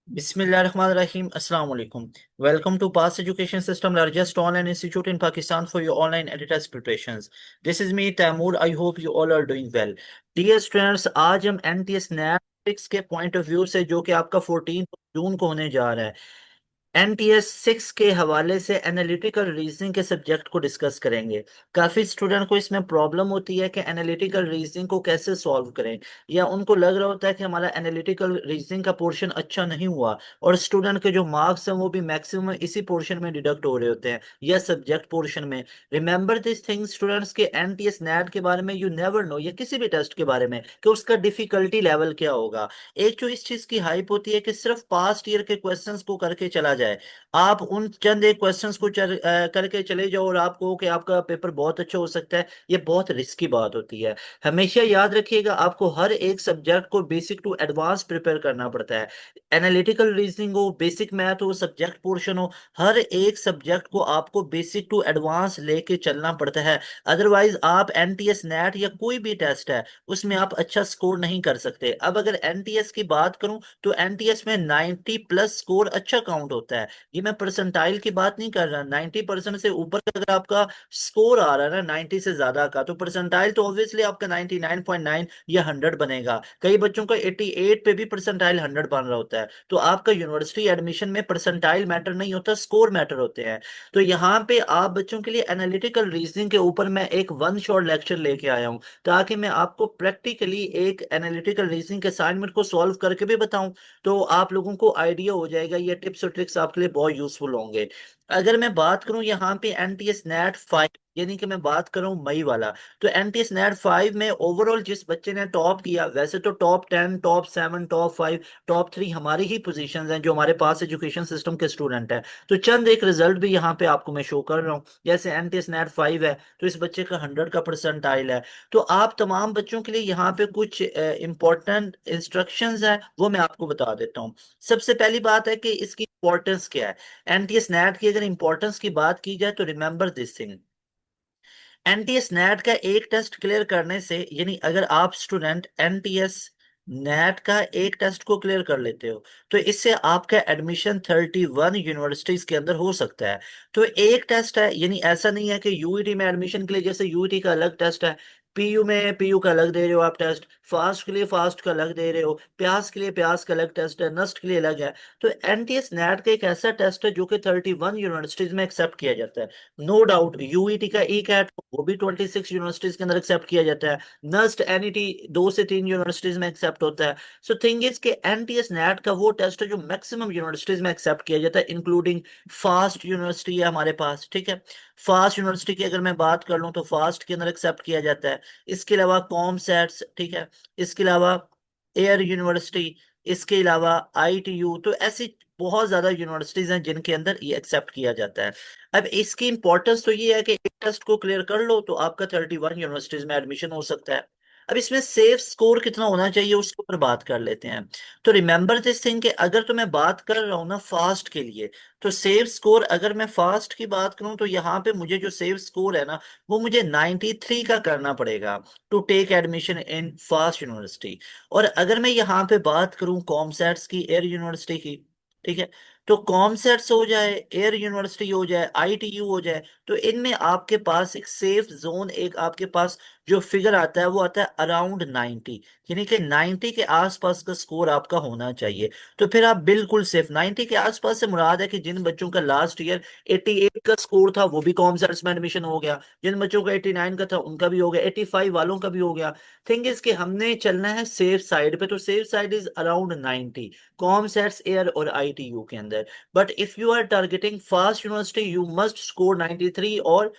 Bismillahirrahmanirrahim. Assalamu alaikum. Welcome to Pass Education System, largest online institute in Pakistan for your online and test preparations. This is me, Taimur. I hope you all are doing well. Dear students, आज हम NTS NATS के point of view से जो कि आपका 14 जून को होने जा रहा है NTS 6 के हवाले से एनालिटिकल रीजनिंग के सब्जेक्ट को डिस्कस करेंगे। काफ़ी स्टूडेंट को इसमें प्रॉब्लम होती है कि एनालिटिकल रीजनिंग को कैसे सॉल्व करें, या उनको लग रहा होता है कि हमारा एनालिटिकल रीजनिंग का पोर्शन अच्छा नहीं हुआ और स्टूडेंट के जो मार्क्स हैं वो भी मैक्सिमम इसी पोर्शन में डिडक्ट हो रहे होते हैं या सब्जेक्ट पोर्शन में। रिमेंबर दिस थिंग स्टूडेंट्स के NTS NAT के बारे में यू नेवर नो, या किसी भी टेस्ट के बारे में, कि उसका डिफिकल्टी लेवल क्या होगा। एक जो इस चीज की हाइप होती है कि सिर्फ पास्ट ईयर के क्वेश्चंस को करके चला जाए, आप उन चंद एक क्वेश्चंस को करके चले जाओ और आप कहो कि आपका पेपर बहुत अच्छा हो सकता है, ये बहुत रिस्की बात होती है। हमेशा याद रखिएगा, आपको हर एक सब्जेक्ट को बेसिक टू एडवांस प्रिपेयर करना पड़ता है। एनालिटिकल रीजनिंग हो, बेसिक मैथ हो, सब्जेक्ट पोर्शन हो, हर एक सब्जेक्ट को आपको बेसिक टू एडवांस लेके चलना पड़ता है। अदरवाइज आप NTS NAT या कोई भी टेस्ट है उसमें आप अच्छा स्कोर नहीं कर सकते। अब अगर NTS की बात करूं तो NTS में 90+ स्कोर अच्छा काउंट होता है। ये मैं परसेंटाइल की बात नहीं कर रहा, 90% से ऊपर का अगर आपका स्कोर आ रहा है ना, 90 से ज्यादा का, तो परसेंटाइल तो ऑब्वियसली आपका 99.9 या 100 बनेगा। कई बच्चों का 88 पे भी परसेंटाइल 100 बन रहा होता है। तो आपका यूनिवर्सिटी एडमिशन में परसेंटाइल मैटर नहीं होता, स्कोर मैटर होते हैं। तो यहाँ पे आप बच्चों के लिए एनालिटिकल रीजनिंग के ऊपर मैं एक वन शॉट लेक्चर लेके आया हूँ, ताकि मैं आपको प्रैक्टिकली एक एनालिटिकल रीजनिंग के असाइनमेंट को सॉल्व करके भी बताऊं, तो आप लोगों को आइडिया हो जाएगा। ये टिप्स और ट्रिक्स आपके लिए बहुत यूजफुल होंगे। अगर मैं बात करूं यहाँ पे NTS NAT 5, यानी कि मैं बात कर रहा हूँ मई वाला, तो NTS NAT 5 में ओवरऑल जिस बच्चे ने टॉप किया, वैसे तो टॉप 10, टॉप 7, टॉप 5, टॉप 3 हमारी ही पोजीशंस हैं जो हमारे पास एजुकेशन सिस्टम के स्टूडेंट हैं। तो चंद एक रिजल्ट भी यहाँ पे आपको मैं शो कर रहा हूँ। जैसे NTS NAT 5 है तो इस बच्चे का 100 का परसेंटाइल है। तो आप तमाम बच्चों के लिए यहाँ पे कुछ इंपॉर्टेंट इंस्ट्रक्शंस हैं, वो मैं आपको बता देता हूँ। सबसे पहली बात है कि इसकी इंपॉर्टेंस क्या है। NTS NAT की अगर इंपॉर्टेंस की बात की जाए तो remember this thing, NTS NAT का एक टेस्ट क्लियर करने से, यानी अगर आप स्टूडेंट NTS NAT का एक टेस्ट को क्लियर कर लेते हो तो इससे आपका एडमिशन 31 यूनिवर्सिटीज के अंदर हो सकता है। तो एक टेस्ट है, यानी ऐसा नहीं है कि यूईटी में एडमिशन के लिए जैसे यूईटी का अलग टेस्ट है, पीयू में पीयू का अलग दे रहे हो आप टेस्ट, फास्ट के लिए फास्ट का अलग दे रहे हो, प्यास के लिए प्यास का अलग टेस्ट है, नस्ट के लिए अलग है। तो NTS NAT का एक ऐसा टेस्ट है जो कि 31 यूनिवर्सिटीज में एक्सेप्ट किया जाता है। नो डाउट यूईटी का ई कैट वो भी 26 यूनिवर्सिटीज के अंदर एक्सेप्ट किया जाता है। नस्ट एनईटी 2 से 3 यूनिवर्सिटीज में एक्सेप्ट होता है। सो थिंग इज के NTS NAT का वो टेस्ट है जो मैक्सिमम यूनिवर्सिटीज में एक्सेप्ट किया जाता है, इंक्लूडिंग फास्ट यूनिवर्सिटी है हमारे पास, ठीक है। फास्ट यूनिवर्सिटी की अगर मैं बात कर लूँ तो फास्ट के अंदर एक्सेप्ट किया जाता है। इसके अलावा कॉम सेट्स, ठीक है। इसके अलावा एयर यूनिवर्सिटी, इसके अलावा ITU, तो ऐसी बहुत ज्यादा यूनिवर्सिटीज हैं जिनके अंदर ये एक्सेप्ट किया जाता है। अब इसकी इंपॉर्टेंस तो ये है कि एक टेस्ट को क्लियर कर लो तो आपका 31 यूनिवर्सिटीज में एडमिशन हो सकता है। अब इसमें सेफ स्कोर कितना होना चाहिए उसके ऊपर बात कर लेते हैं। तो रिमेंबर दिस थिंग कि अगर तो मैं बात कर रहा हूँ ना फास्ट के लिए, तो सेफ स्कोर अगर मैं फास्ट की बात करूँ तो यहाँ पे मुझे जो सेफ स्कोर है ना, वो मुझे 93 का करना पड़ेगा to take admission in FAST university. और अगर मैं यहाँ पे बात करूँ कॉमसेट्स की, एयर यूनिवर्सिटी की, ठीक है, तो कॉमसेट्स हो जाए, एयर यूनिवर्सिटी हो जाए, ITU हो जाए, तो इनमें आपके पास एक सेफ जोन, एक आपके पास जो फिगर आता है वो आता है अराउंड 90, यानी कि 90 के आसपास का स्कोर आपका होना चाहिए। तो फिर आप बिल्कुल सेफ, 90 के आसपास से मुराद है कि जिन बच्चों का लास्ट ईयर 88 का स्कोर था वो भी कॉमसेट्स में एडमिशन हो गया, जिन बच्चों का 89 का था उनका भी हो गया, 85 वालों का भी हो गया। थिंग इज कि हमने चलना है सेफ साइड पे, तो safe side is around 90 COMSATS, air और ITU के अंदर। But if you are targeting FAST university you must score 93 or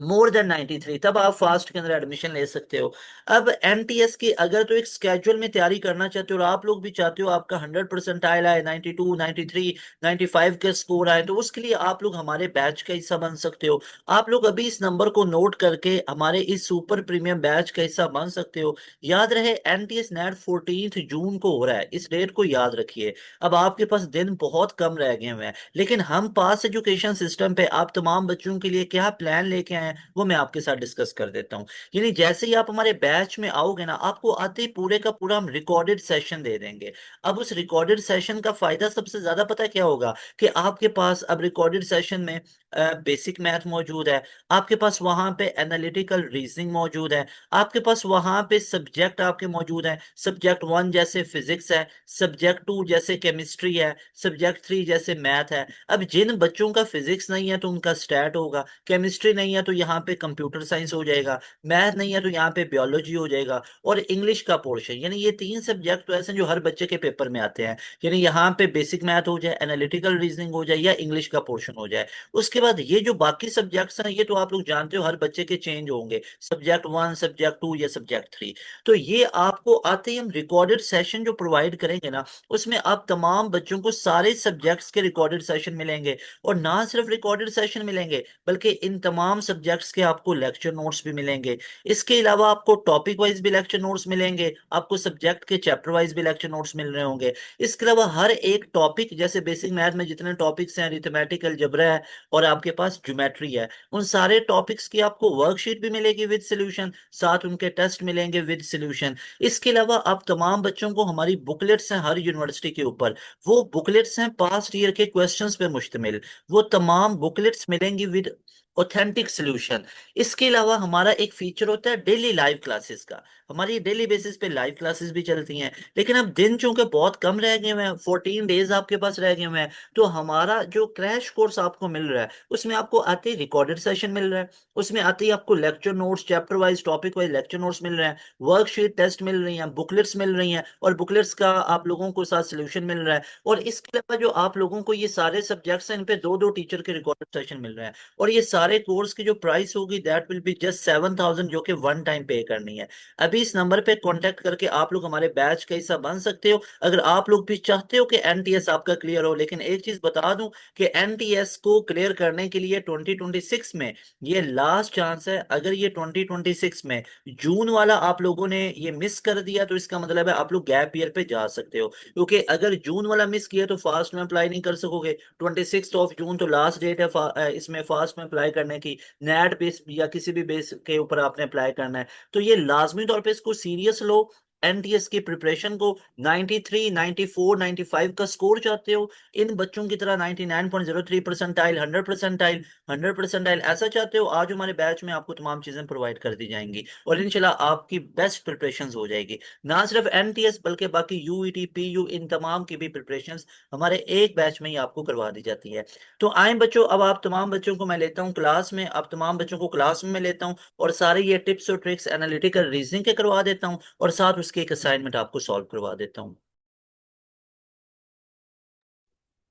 more than 93, तब आप फास्ट के अंदर एडमिशन ले सकते हो। अब NTS की अगर तो एक स्केड्यूल में तैयारी करना चाहते हो और आप लोग भी चाहते हो आपका 100% आए, 92, 93, 95 के स्कोर आए, तो उसके लिए आप लोग हमारे बैच का हिस्सा बन सकते हो। आप लोग अभी इस नंबर को नोट करके हमारे इस सुपर प्रीमियम बैच का हिस्सा बन सकते हो। याद रहे NTS NAT 14 जून को हो रहा है, इस डेट को याद रखिए। अब आपके पास दिन बहुत कम रह गए हुए हैं, लेकिन हम पास एजुकेशन सिस्टम पे आप तमाम बच्चों के लिए क्या प्लान लेके आए हैं वो मैं आपके साथ डिस्कस कर देता हूँ। यानी जैसे ही आप हमारे बैच में आओगे ना, आपको आते ही पूरे का पूरा हम रिकॉर्डेड सेशन दे देंगे। अब उस रिकॉर्डेड सेशन का फायदा सबसे ज्यादा पता क्या होगा, कि आपके पास अब रिकॉर्डेड सेशन में बेसिक मैथ मौजूद है, आपके पास वहां पे एनालिटिकल रीजनिंग मौजूद है, आपके पास वहां पे सब्जेक्ट आपके मौजूद हैं। सब्जेक्ट 1 जैसे फिजिक्स है, सब्जेक्ट 2 जैसे केमिस्ट्री है, सब्जेक्ट 3 जैसे मैथ है। अब जिन बच्चों का फिजिक्स नहीं है तो उनका स्टैट होगा, केमिस्ट्री नहीं है तो यहाँ पे कंप्यूटर साइंस हो जाएगा, मैथ नहीं है तो यहाँ पे बायोलॉजी हो जाएगा, और इंग्लिश का पोर्शन। यानी ये 3 सब्जेक्ट तो ऐसे हैं जो हर बच्चे के पेपर में आते हैं। यानी यहाँ पे बेसिक मैथ हो जाए, एनालिटिकल रीजनिंग हो जाए, या इंग्लिश का पोर्शन हो जाए। उसके बाद ये जो बाकी सब्जेक्ट्स हैं, ये तो आप लोग जानते हो हर बच्चे के चेंज होंगे, सब्जेक्ट 1, सब्जेक्ट 2 या सब्जेक्ट 3। तो ये आपको आते ही हम रिकॉर्डेड सेशन जो प्रोवाइड करेंगे ना, उसमें आप तमाम बच्चों को सारे सब्जेक्ट्स के रिकॉर्डेड सेशन मिलेंगे। और ना सिर्फ रिकॉर्डेड सेशन मिलेंगे, बल्कि इन तमाम सब्जेक्ट्स के आपको लेक्चर नोट्स भी मिलेंगे। इसके अलावा आपको टॉपिक वाइज भी लेक्चर नोट्स मिलेंगे, आपको सब्जेक्ट के चैप्टर वाइज भी लेक्चर नोट्स मिल रहे होंगे। इसके अलावा हर एक टॉपिक, जैसे बेसिक मैथ में जितने टॉपिक्स हैं, अरिथमेटिक, अलजेब्रा है, और आपके पास ज्योमेट्री है, उन सारे टॉपिक्स की आपको वर्कशीट भी मिलेगी विद सॉल्यूशन, साथ उनके टेस्ट मिलेंगे विद सॉल्यूशन। इसके अलावा आप तमाम बच्चों को हमारी बुकलेट्स हैं हर यूनिवर्सिटी के ऊपर, वो बुकलेट्स हैं पास्ट ईयर के क्वेश्चंस पे मुश्तमिल, वो तमाम बुकलेट्स मिलेंगी विद ऑथेंटिक सॉल्यूशन। इसके अलावा हमारा एक फीचर होता है डेली लाइव क्लासेस का। हमारी डेली बेसिस पे लाइव क्लासेस भी चलती हैं, लेकिन अब दिन चूंकि बहुत कम रह गए हुए हैं, 14 डेज आपके पास रह गए हुए हैं, तो हमारा जो क्रैश कोर्स आपको मिल रहा है, उसमें आपको आते ही रिकॉर्डेड सेशन मिल रहा है, उसमें आते ही आपको lecture notes, chapter wise, topic wise lecture notes मिल रहे हैं, वर्कशीट, टेस्ट मिल रही हैं, बुकलेट्स मिल रही हैं, और बुकलेट्स का आप लोगों को साथ सोल्यूशन मिल रहा है। और इसके अलावा जो आप लोगों को ये सारे सब्जेक्ट्स हैं, इन पे दो दो टीचर के रिकॉर्डेड सेशन मिल रहे हैं। और ये सारे कोर्स की जो प्राइस होगी, दैट विल बी जस्ट 7,000, जो कि वन टाइम पे करनी है। अभी इस नंबर पे कांटेक्ट करके आप लोग हमारे बैच का हिस्सा बन सकते हो, अगर आप लोग भी चाहते हो कि एनटीएस आपका क्लियर हो। लेकिन एक चीज बता दूं कि एनटीएस को क्लियर करने के लिए 2026 में ये लास्ट चांस है। अगर ये 2026 में जून वाला आप लोगों ने ये मिस कर दिया, तो इसका मतलब है आप लोग गैप ईयर पे जा सकते हो, क्योंकि अगर जून वाला मिस किया तो फास्ट में अप्लाई नहीं कर सकोगे। 26 जून तो लास्ट डेट है इसमें फास्ट में अप्लाई करने की, नेट बेस या किसी भी बेस के ऊपर आपने अप्लाई करना है। तो ये लाजमी तौर पे इसको सीरियस लो। एनटीएस की प्रिपरेशन को 93, 94, 95 का स्कोर चाहते हो, इन बच्चों की तरह 99.03 परसेंटाइल, 100 परसेंटाइल, 100 परसेंटाइल ऐसा चाहते हो, आज हमारे बैच में आपको तमाम चीजें प्रोवाइड कर दी जाएंगी, और इंशाल्लाह आपकी बेस्ट प्रिपरेशन हो जाएगी। ना सिर्फ एनटीएस बल्कि बाकी यूईटी, पीयू, इन तमाम की भी प्रिपरेशन हमारे एक बैच में ही आपको करवा दी जाती है। तो आए बच्चों, अब आप तमाम बच्चों को मैं लेता हूँ क्लास में, अब तमाम बच्चों को क्लास में मैं लेता हूँ, और सारे ये टिप्स और ट्रिक्स एनालिटिकल रीजनिंग के करवा देता हूँ, और साथ उसके एक असाइनमेंट आपको सॉल्व करवा देता हूँ।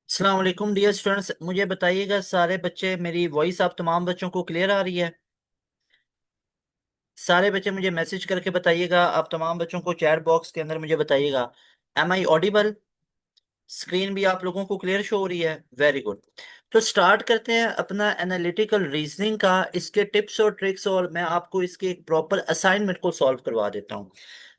अस्सलाम वालेकुम डियर स्टूडेंट्स, मुझे बताइएगा सारे बच्चे, मेरी वॉइस आप तमाम बच्चों को क्लियर आ रही है? सारे बच्चे मुझे मैसेज करके बताइएगा, आप तमाम बच्चों को चैट बॉक्स के अंदर मुझे बताइएगा, एम आई ऑडिबल? स्क्रीन भी आप लोगों को क्लियर शो हो रही है? Very good. तो स्टार्ट करते हैं अपना एनालिटिकल रीजनिंग का, इसके टिप्स और ट्रिक्स, और मैं आपको इसके एक प्रॉपर असाइनमेंट को सॉल्व करवा देता हूँ।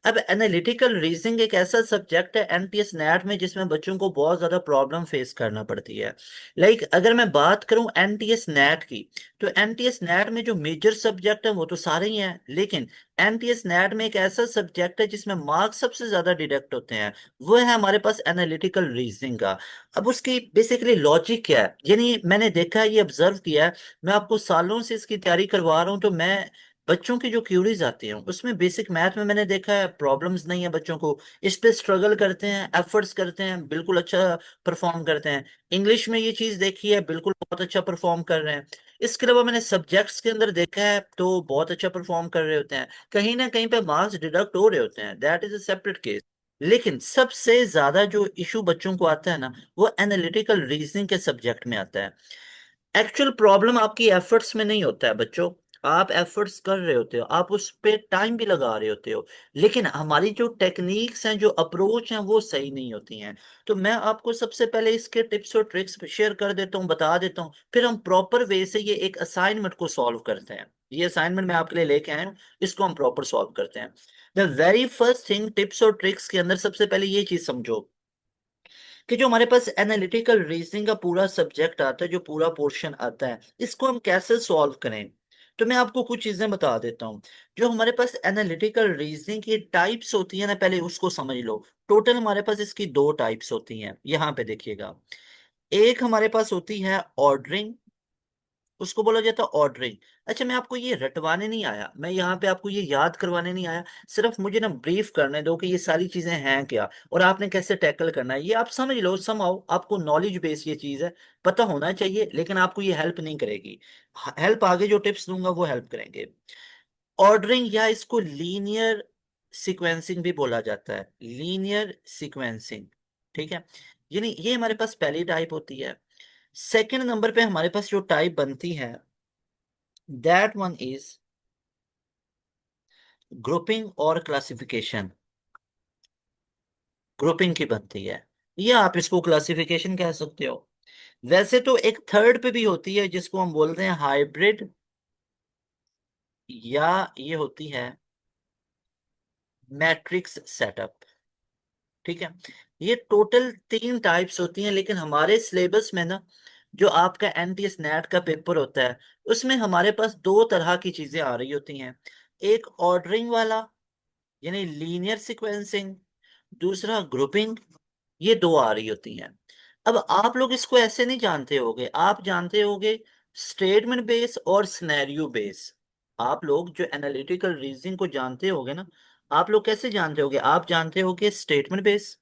अब एनालिटिकल रीजनिंग एक ऐसा सब्जेक्ट है एनटीएस नेट में जिसमें बच्चों को बहुत ज्यादा प्रॉब्लम फेस करना पड़ती है। लाइक अगर मैं बात करूं एनटीएस नेट की, तो एनटीएस नेट में जो मेजर सब्जेक्ट है वो तो सारे ही हैं, लेकिन एनटीएस नेट में एक ऐसा सब्जेक्ट है जिसमें मार्क्स सबसे ज्यादा डिडक्ट होते हैं, वो है हमारे पास एनालिटिकल रीजनिंग का। अब उसकी बेसिकली लॉजिक क्या है, यानी मैंने देखा है, ये ऑब्जर्व किया है, मैं आपको सालों से इसकी तैयारी करवा रहा हूँ, तो मैं बच्चों की जो क्यूरीज आती हैं उसमें बेसिक मैथ में मैंने देखा है प्रॉब्लम्स नहीं है बच्चों को, इस पे स्ट्रगल करते हैं, एफर्ट्स करते हैं, बिल्कुल अच्छा परफॉर्म करते हैं। इंग्लिश में ये चीज देखी है, बिल्कुल बहुत अच्छा परफॉर्म कर रहे हैं। इसके अलावा मैंने सब्जेक्ट्स के अंदर देखा है तो बहुत अच्छा परफॉर्म कर रहे होते हैं, कहीं ना कहीं पे मार्क्स डिडक्ट हो रहे होते हैं, that is a separate case. लेकिन सबसे ज्यादा जो इशू बच्चों को आता है ना, वो एनालिटिकल रीजनिंग के सब्जेक्ट में आता है। एक्चुअल प्रॉब्लम आपकी एफर्ट्स में नहीं होता है बच्चों, आप एफर्ट्स कर रहे होते हो, आप उस पे टाइम भी लगा रहे होते हो, लेकिन हमारी जो टेक्निक्स हैं, जो अप्रोच हैं, वो सही नहीं होती हैं। तो मैं आपको सबसे पहले इसके टिप्स और ट्रिक्स शेयर कर देता हूँ, बता देता हूँ, फिर हम प्रॉपर वे से ये एक असाइनमेंट को सॉल्व करते हैं। ये असाइनमेंट मैं आपके लिए लेके आया हूँ, इसको हम प्रॉपर सॉल्व करते हैं। The very first thing tips और ट्रिक्स के अंदर सबसे पहले ये चीज समझो कि जो हमारे पास एनालिटिकल रीजनिंग का पूरा सब्जेक्ट आता है, जो पूरा पोर्शन आता है, इसको हम कैसे सॉल्व करें। तो मैं आपको कुछ चीजें बता देता हूँ। जो हमारे पास एनालिटिकल रीजनिंग की टाइप्स होती है ना, पहले उसको समझ लो। टोटल हमारे पास इसकी दो टाइप्स होती हैं, यहाँ पे देखिएगा। एक हमारे पास होती है ऑर्डरिंग, उसको बोला जाता है ऑर्डरिंग। अच्छा, मैं आपको ये रटवाने नहीं आया, मैं यहाँ पे आपको ये याद करवाने नहीं आया, सिर्फ मुझे ना ब्रीफ करने दो कि ये सारी चीजें हैं क्या और आपने कैसे टैकल करना है। ये आप समझ लो, समझाओ, आपको नॉलेज बेस ये चीज है, पता होना चाहिए, लेकिन आपको ये हेल्प नहीं करेगी। हेल्प आगे जो टिप्स दूंगा वो हेल्प करेंगे। ऑर्डरिंग या इसको लीनियर सीक्वेंसिंग भी बोला जाता है, लीनियर सीक्वेंसिंग। ठीक है, यानी ये हमारे पास पहली टाइप होती है। सेकंड नंबर पे हमारे पास जो टाइप बनती है, दैट वन इज ग्रुपिंग और क्लासिफिकेशन। ग्रुपिंग की बनती है, या आप इसको क्लासिफिकेशन कह सकते हो। वैसे तो एक थर्ड पे भी होती है जिसको हम बोलते हैं हाइब्रिड, या ये होती है मैट्रिक्स सेटअप। ठीक है, ये टोटल तीन टाइप्स होती हैं, लेकिन हमारे सिलेबस में ना, जो आपका एनटीएस नेट का पेपर होता है, उसमें हमारे पास दो तरह की चीजें आ रही होती हैं। एक ऑर्डरिंग वाला, यानी लीनियर सीक्वेंसिंग, दूसरा ग्रुपिंग। ये दो आ रही होती हैं। अब आप लोग इसको ऐसे नहीं जानते होगे, आप जानते होगे स्टेटमेंट बेस और सिनेरियो बेस। आप लोग जो एनालिटिकल रीजनिंग को जानते होगे ना, आप लोग कैसे जानते होगे? आप जानते होगे स्टेटमेंट बेस,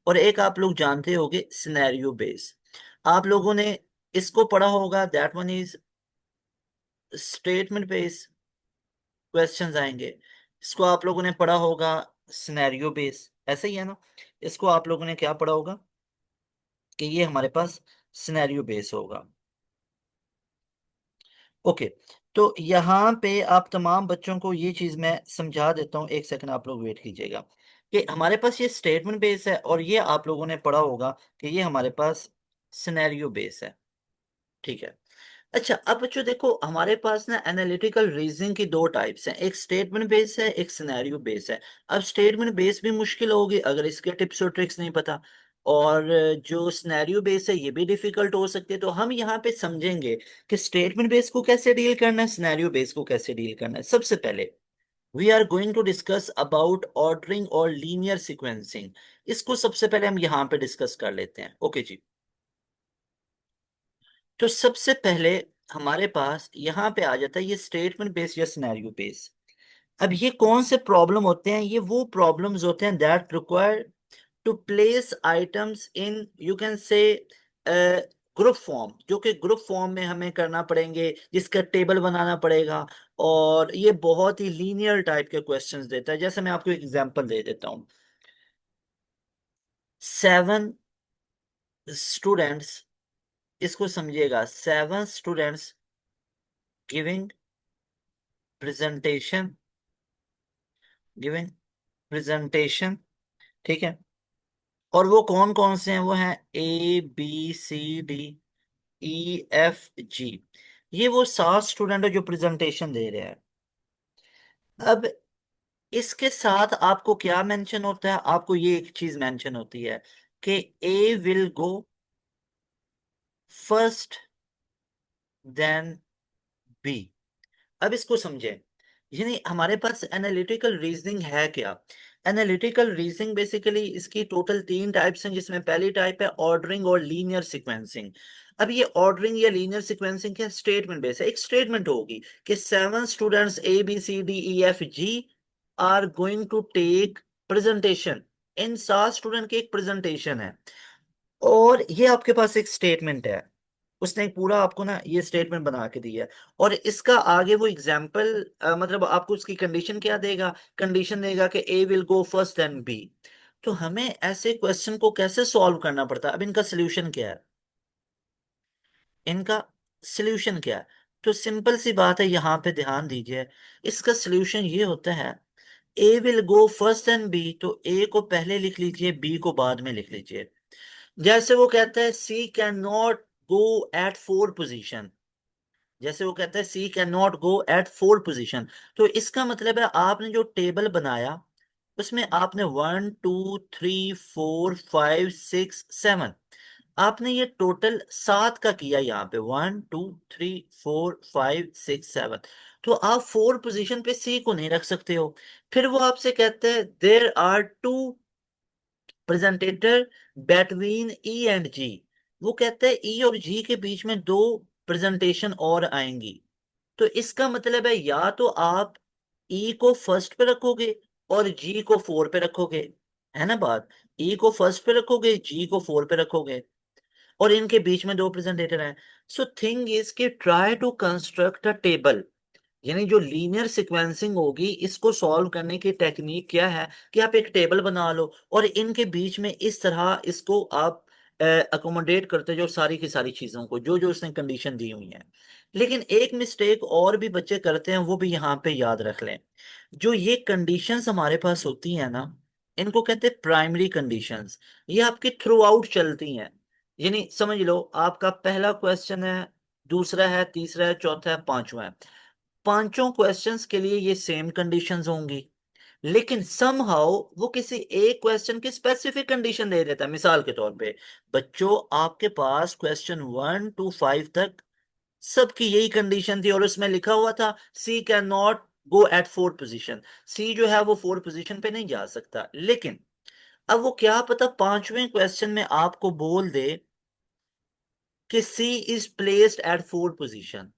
और एक आप लोग जानते होगे सिनेरियो बेस। आप लोगों ने इसको पढ़ा होगा, that one is statement base questions आएंगे। इसको आप लोगों ने पढ़ा होगा सिनेरियो बेस, ऐसे ही है ना। इसको आप लोगों ने क्या पढ़ा होगा कि ये हमारे पास सिनेरियो बेस होगा। ओके, तो यहाँ पे आप तमाम बच्चों को ये चीज मैं समझा देता हूँ, एक सेकंड आप लोग वेट कीजिएगा। कि हमारे पास ये स्टेटमेंट बेस है, और ये आप लोगों ने पढ़ा होगा कि ये हमारे पास सिनेरियो बेस है। ठीक है। अच्छा, अब बच्चों देखो, हमारे पास ना एनालिटिकल रीजनिंग की दो टाइप्स हैं, एक स्टेटमेंट बेस है, एक सिनेरियो बेस है। अब स्टेटमेंट बेस भी मुश्किल होगी अगर इसके टिप्स और ट्रिक्स नहीं पता, और जो सिनेरियो बेस है ये भी डिफिकल्ट हो सकती है। तो हम यहाँ पे समझेंगे कि स्टेटमेंट बेस को कैसे डील करना है, सिनेरियो बेस को कैसे डील करना है। सबसे पहले we are going to discuss about ordering और लीनियर सीक्वेंसिंग। इसको सबसे पहले हम यहाँ पे डिस्कस कर लेते हैं। ओके जी, तो सबसे पहले हमारे पास यहाँ पे आ जाता है ये स्टेटमेंट बेस या सिनेरियो बेस। अब ये कौन से प्रॉब्लम होते हैं? ये वो प्रॉब्लम्स होते हैं that require to place items in, you can say, group form, जो कि ग्रुप फॉर्म में हमें करना पड़ेंगे, जिसका टेबल बनाना पड़ेगा। और ये बहुत ही लीनियर टाइप के क्वेश्चंस देता है। जैसे मैं आपको एक एग्जांपल दे देता हूँ। 7 स्टूडेंट्स, इसको समझिएगा, 7 students giving presentation, giving presentation. ठीक है, और वो कौन कौन से हैं? वो हैं ABCD EFG। ये वो 7 स्टूडेंट है जो प्रेजेंटेशन दे रहे हैं। अब इसके साथ आपको क्या मेंशन होता है? आपको ये एक चीज मेंशन होती है कि A will go first then B। अब इसको समझें, यानी हमारे पास एनालिटिकल रीजनिंग है क्या? एनालिटिकल रीजनिंग बेसिकली इसकी टोटल तीन टाइप्स हैं, जिसमें पहली टाइप है ऑर्डरिंग और लीनियर सीक्वेंसिंग। अब ये ऑर्डरिंग या लीनियर सीक्वेंसिंग क्या? स्टेटमेंट बेस है। एक स्टेटमेंट होगी कि 7 students ABCDEFG are going to take presentation. इन 7 स्टूडेंट की एक प्रेजेंटेशन है, और ये आपके पास एक स्टेटमेंट है। उसने एक पूरा आपको ना ये स्टेटमेंट बना के दिया है, और इसका आगे वो एग्जाम्पल, मतलब आपको उसकी कंडीशन क्या देगा? कंडीशन देगा कि A will go first then B। तो हमें ऐसे क्वेश्चन को कैसे सॉल्व करना पड़ता है? अब इनका सोल्यूशन क्या है? इनका सोल्यूशन क्या है? तो सिंपल सी बात है, यहाँ पे ध्यान दीजिए। इसका सोल्यूशन ये होता है, A will go first then B, तो A को पहले लिख लीजिए, B को बाद में लिख लीजिए। जैसे वो कहता है C can not go at 4 position, जैसे वो कहता है C can not go at 4 position. तो इसका मतलब है आपने जो टेबल बनाया, उसमें आपने 1 2 3 4 5 6 7, आपने ये टोटल 7 का किया यहाँ पे, 1 2 3 4 5 6 7। तो आप 4 पोजीशन पे सी को नहीं रख सकते हो। फिर वो आपसे कहते हैं there are two presentator between E and G. वो कहते हैं ई और जी के बीच में दो प्रेजेंटेशन और आएंगी। तो इसका मतलब है या तो आप ई को फर्स्ट पे रखोगे और जी को फोर पे रखोगे, है ना बात। ई को फर्स्ट पे रखोगे, जी को फोर पे रखोगे, और इनके बीच में दो प्रेजेंटेटर हैं। सो थिंग इज कि try to construct a table, यानी जो लीनियर सीक्वेंसिंग होगी इसको सॉल्व करने की टेक्निक क्या है कि आप एक टेबल बना लो और इनके बीच में इस तरह इसको आप अकोमोडेट करते जाओ सारी की सारी चीजों को, जो जो उसने कंडीशन दी हुई है। लेकिन एक मिस्टेक और भी बच्चे करते हैं, वो भी यहाँ पे याद रख लें। जो ये कंडीशंस हमारे पास होती हैं ना, इनको कहते हैं प्राइमरी कंडीशंस। ये आपकी थ्रू आउट चलती हैं। यानी समझ लो आपका पहला क्वेश्चन है, दूसरा है, तीसरा है, चौथा है, पांचवा है। पांचों क्वेश्चंस के लिए ये सेम कंडीशंस होंगी, लेकिन समहाउ वो किसी एक क्वेश्चन की स्पेसिफिक कंडीशन दे देता है। मिसाल के तौर पे बच्चों, आपके पास क्वेश्चन 1 to 5 तक सबकी यही कंडीशन थी और उसमें लिखा हुआ था C can not go at four position. C जो है वो फोर पोजीशन पे नहीं जा सकता। लेकिन अब वो क्या पता पांचवें क्वेश्चन में आपको बोल दे कि C is placed at four position.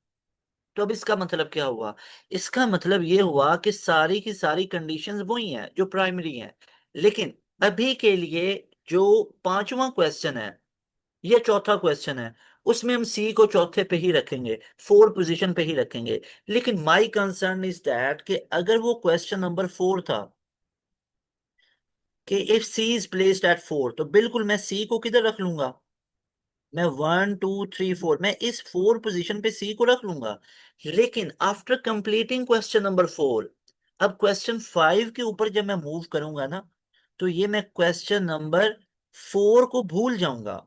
तो अब इसका मतलब क्या हुआ? इसका मतलब ये हुआ कि सारी की सारी कंडीशंस वही हैं जो प्राइमरी हैं। लेकिन अभी के लिए जो पांचवा क्वेश्चन है या चौथा क्वेश्चन है, उसमें हम सी को चौथे पे ही रखेंगे, फोर पोजीशन पे ही रखेंगे। लेकिन माय कंसर्न इज दैट कि अगर वो क्वेश्चन नंबर 4 था कि if C is placed at four, तो बिल्कुल मैं सी को किधर रख लूंगा? मैं 1 2 3 4, मैं इस फोर पोजीशन पे सी को रख लूंगा। लेकिन आफ्टर कंप्लीटिंग क्वेश्चन नंबर 4, अब क्वेश्चन 5 के ऊपर जब मैं मूव करूंगा ना, तो ये मैं क्वेश्चन नंबर 4 को भूल जाऊंगा।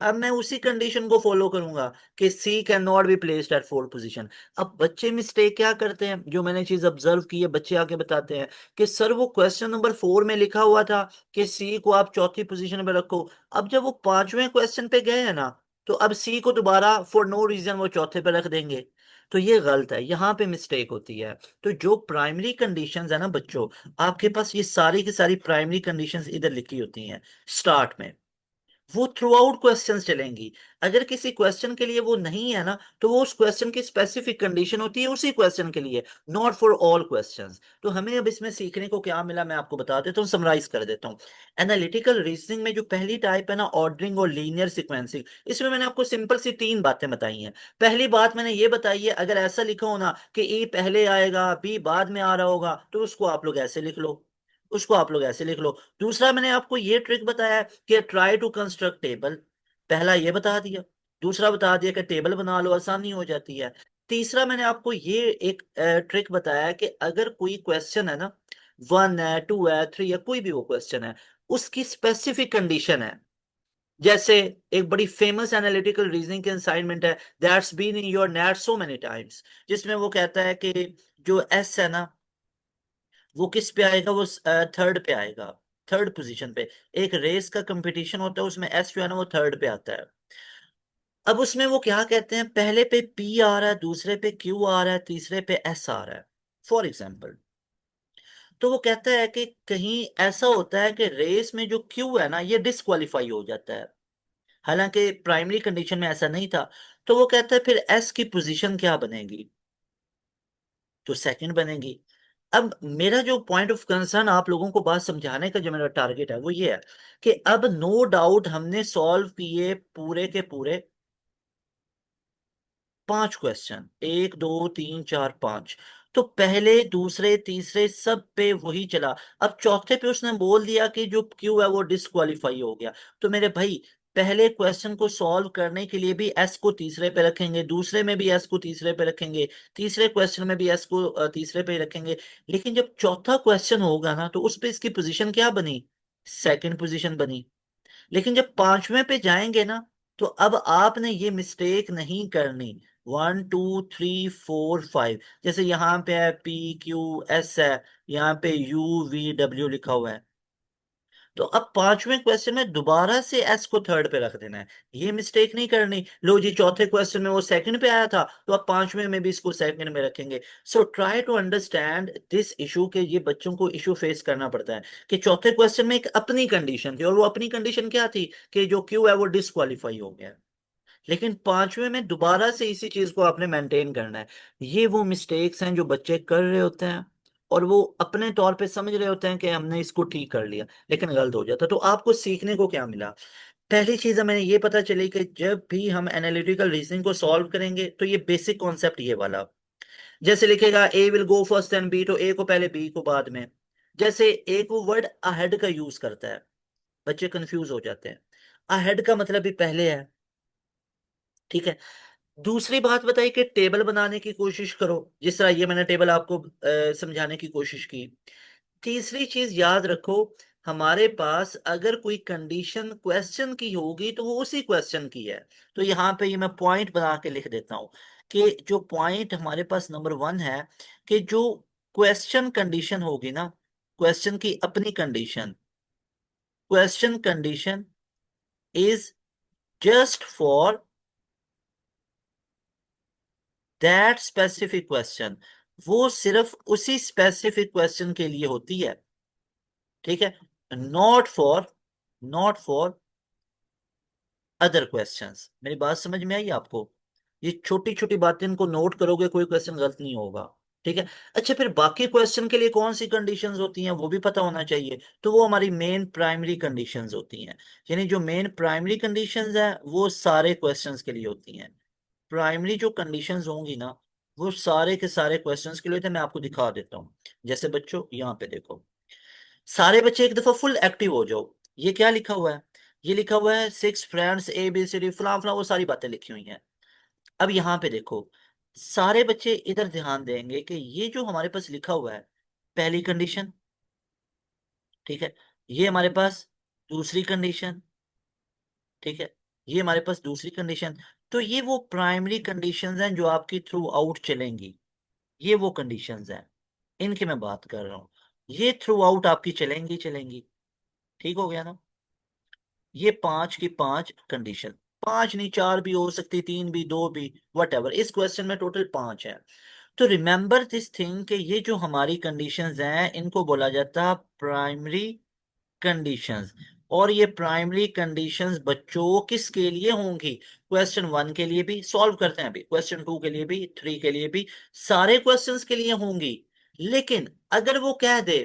अब मैं उसी कंडीशन को फॉलो करूंगा कि C can not be placed at fourth position. अब बच्चे मिस्टेक क्या करते हैं, जो मैंने चीज ऑब्जर्व की है, बच्चे आके बताते हैं कि सर वो क्वेश्चन नंबर 4 में लिखा हुआ था कि सी को आप चौथी पोजीशन पे रखो। अब जब वो पांचवें क्वेश्चन पे गए हैं ना, तो अब सी को दोबारा फॉर नो रीजन वो चौथे पे रख देंगे। तो ये गलत है, यहाँ पे मिस्टेक होती है। तो जो प्राइमरी कंडीशंस है ना बच्चों, आपके पास ये सारी की सारी प्राइमरी कंडीशंस इधर लिखी होती हैं स्टार्ट में, वो थ्रू आउट क्वेश्चन चलेंगी। अगर किसी क्वेश्चन के लिए वो नहीं है ना, तो वो उस क्वेश्चन की स्पेसिफिक कंडीशन होती है उसी क्वेश्चन के लिए, नॉट फॉर ऑल क्वेश्चंस। तो हमें अब इसमें सीखने को क्या मिला, मैं आपको बता देता हूँ, समराइज कर देता हूँ। एनालिटिकल रीजनिंग में जो पहली टाइप है ना, ऑर्डरिंग और लीनियर सीक्वेंसिंग, इसमें मैंने आपको सिंपल सी 3 बातें बताई हैं। पहली बात मैंने ये बताई है, अगर ऐसा लिखा हो ना कि ए पहले आएगा बी बाद में आ रहा होगा, तो उसको आप लोग ऐसे लिख लो, उसको आप लोग ऐसे लिख लो। दूसरा मैंने आपको ये ट्रिक बताया कि ट्राई टू कंस्ट्रक्ट टेबल। पहला ये बता दिया, दूसरा बता दिया कि टेबल बना लो, आसानी हो जाती है। तीसरा मैंने आपको ये एक ट्रिक बताया कि अगर कोई क्वेश्चन है ना, 1 है, 2 है, 3 है, कोई भी वो क्वेश्चन है, उसकी स्पेसिफिक कंडीशन है। जैसे एक बड़ी फेमस एनालिटिकल रीजनिंग की असाइनमेंट है, that's been in your net so many times, जिसमें वो कहता है कि जो एस है ना, वो किस पे आएगा, वो थर्ड पे आएगा, थर्ड पोजीशन पे। एक रेस का कंपटीशन होता है, उसमें एस जो है ना वो थर्ड पे आता है। अब उसमें वो क्या कहते हैं, पहले पे पी आ रहा है, दूसरे पे क्यू आ रहा है, तीसरे पे एस आ रहा है, फॉर एग्जाम्पल। तो वो कहता है कि कहीं ऐसा होता है कि रेस में जो क्यू है ना ये डिस्क्वालीफाई हो जाता है, हालांकि प्राइमरी कंडीशन में ऐसा नहीं था। तो वो कहता है फिर एस की पोजीशन क्या बनेगी, तो सेकंड बनेगी। अब मेरा जो पॉइंट ऑफ कंसर्न आप लोगों को बात समझाने का जो मेरा टारगेट है वो ये है कि अब नो डाउट हमने सॉल्व किए पूरे के पूरे 5 क्वेश्चन, 1 2 3 4 5। तो पहले दूसरे तीसरे सब पे वही चला। अब चौथे पे उसने बोल दिया कि जो क्यू है वो डिस्क्वालीफाई हो गया। तो मेरे भाई, पहले क्वेश्चन को सॉल्व करने के लिए भी एस को तीसरे पे रखेंगे, दूसरे में भी एस को तीसरे पे रखेंगे, तीसरे क्वेश्चन में भी एस को तीसरे पे रखेंगे। लेकिन जब चौथा क्वेश्चन होगा ना, तो उस पे इसकी पोजीशन क्या बनी, सेकंड पोजीशन बनी। लेकिन जब पांचवें पे जाएंगे ना, तो अब आपने ये मिस्टेक नहीं करनी। 1 2 3 4 5, जैसे यहाँ पे है पी क्यू एस है, यहाँ पे यू वी डब्ल्यू लिखा हुआ है। तो अब पांचवें क्वेश्चन में दोबारा से एस को थर्ड पे रख देना है। ये मिस्टेक नहीं करनी, लो जी चौथे क्वेश्चन में वो सेकंड पे आया था तो अब पांचवें में भी इसको सेकंड में रखेंगे। So try to understand this issue, के ये बच्चों को इशू फेस करना पड़ता है कि चौथे क्वेश्चन में एक अपनी कंडीशन थी और वो अपनी कंडीशन क्या थी कि जो क्यू है वो डिस्क्वालीफाई हो गया, लेकिन पांचवें में दोबारा से इसी चीज को आपने मेंटेन करना है। ये वो मिस्टेक्स हैं जो बच्चे कर रहे होते हैं और वो अपने तौर पे समझ रहे होते हैं कि हमने इसको ठीक कर लिया, लेकिन गलत हो जाता है। तो आपको सीखने को क्या मिला? पहली चीज हमें ये पता चली कि जब भी हम एनालिटिकल रीजनिंग को सॉल्व करेंगे तो ये बेसिक कॉन्सेप्ट ये वाला, जैसे लिखेगा A will go first and B, तो ए को पहले बी को बाद में। जैसे ए को वर्ड अहेड का यूज करता है, बच्चे कंफ्यूज हो जाते हैं। अहेड का मतलब भी पहले है, ठीक है। दूसरी बात बताई कि टेबल बनाने की कोशिश करो, जिस तरह ये मैंने टेबल आपको समझाने की कोशिश की। तीसरी चीज याद रखो, हमारे पास अगर कोई कंडीशन क्वेश्चन की होगी तो वो उसी क्वेश्चन की है। तो यहाँ पे ये मैं पॉइंट बना के लिख देता हूँ कि जो पॉइंट हमारे पास नंबर वन है, कि जो क्वेश्चन कंडीशन होगी ना, क्वेश्चन की अपनी condition, question condition is just for that specific question, वो सिर्फ उसी स्पेसिफिक क्वेश्चन के लिए होती है, ठीक है। Not for other questions. मेरी बात समझ में आई आपको? ये छोटी छोटी बातें इनको नोट करोगे, कोई क्वेश्चन गलत नहीं होगा, ठीक है। अच्छा, फिर बाकी क्वेश्चन के लिए कौन सी कंडीशंस होती हैं वो भी पता होना चाहिए। तो वो हमारी मेन प्राइमरी कंडीशंस होती हैं, यानी जो मेन प्राइमरी कंडीशंस हैं वो सारे क्वेश्चंस के लिए होती हैं। प्राइमरी जो कंडीशंस होंगी ना, वो सारे के सारे क्वेश्चंस के लिए थे। मैं आपको दिखा देता हूँ। जैसे बच्चों यहाँ पे देखो, सारे बच्चे एक दफा फुल एक्टिव हो जाओ। ये क्या लिखा हुआ है? ये लिखा हुआ है six friends A B C D फला फला, वो सारी बातें लिखी हुई हैं। अब यहाँ पे देखो, सारे बच्चे इधर ध्यान देंगे कि ये जो हमारे पास लिखा हुआ है, पहली कंडीशन, ठीक है। ये हमारे पास दूसरी कंडीशन, ठीक है। ये हमारे पास दूसरी कंडीशन। तो ये वो प्राइमरी कंडीशंस हैं जो आपकी थ्रू आउट चलेंगी। ये वो कंडीशंस हैं, इनकी मैं बात कर रहा हूँ। ये थ्रू आउट आपकी चलेंगी चलेंगी, ठीक हो गया ना? ये पांच की पांच कंडीशन, पांच नहीं चार भी हो सकती, तीन भी, दो भी, वट एवर। इस क्वेश्चन में टोटल पांच है। तो रिमेंबर दिस थिंग कि ये जो हमारी कंडीशंस हैं इनको बोला जाता है प्राइमरी कंडीशंस। और ये प्राइमरी कंडीशंस बच्चों किसके लिए होंगी? क्वेश्चन वन के लिए भी, सॉल्व करते हैं अभी, क्वेश्चन टू के लिए भी, थ्री के लिए भी, सारे क्वेश्चंस के लिए होंगी। लेकिन अगर वो कह दे,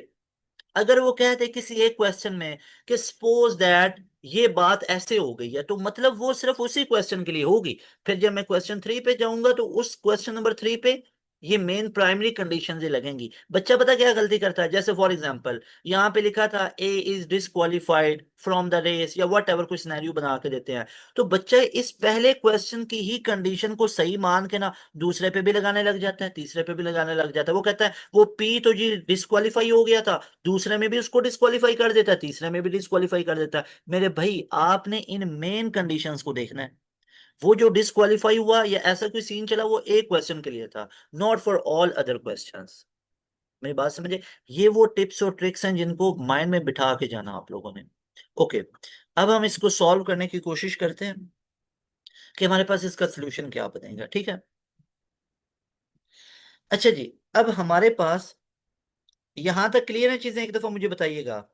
अगर वो कह दे किसी एक क्वेश्चन में कि सपोज दैट ये बात ऐसे हो गई है, तो मतलब वो सिर्फ उसी क्वेश्चन के लिए होगी। फिर जब मैं क्वेश्चन थ्री पे जाऊंगा तो उस क्वेश्चन नंबर थ्री पे ये मेन प्राइमरी कंडीशन ही लगेंगी। बच्चा पता क्या गलती करता है? जैसे फॉर एग्जांपल यहाँ पे लिखा था A is disqualified from the race, या वट एवर, कुछ सिनेरियो बना के देते हैं। तो बच्चा इस पहले क्वेश्चन की ही कंडीशन को सही मान के ना दूसरे पे भी लगाने लग जाता है, तीसरे पे भी लगाने लग जाता है। वो कहता है वो पी तो जी डिस्क्वालीफाई हो गया था, दूसरे में भी उसको डिस्क्वालीफाई कर देता है, तीसरे में भी डिस्क्वालीफाई कर देता है। मेरे भाई आपने इन मेन कंडीशंस को देखना है। वो जो डिस्क्वालीफाई हुआ या ऐसा कोई सीन चला वो एक क्वेश्चन के लिए था, not for all other questions. मेरी बात समझे? ये वो टिप्स और ट्रिक्स हैं जिनको माइंड में बिठा के जाना आप लोगों ने। ओके, अब हम इसको सॉल्व करने की कोशिश करते हैं कि हमारे पास इसका सोल्यूशन क्या बनेगा, ठीक है। अच्छा जी, अब हमारे पास यहां तक क्लियर है चीजें? एक दफा मुझे बताइएगा,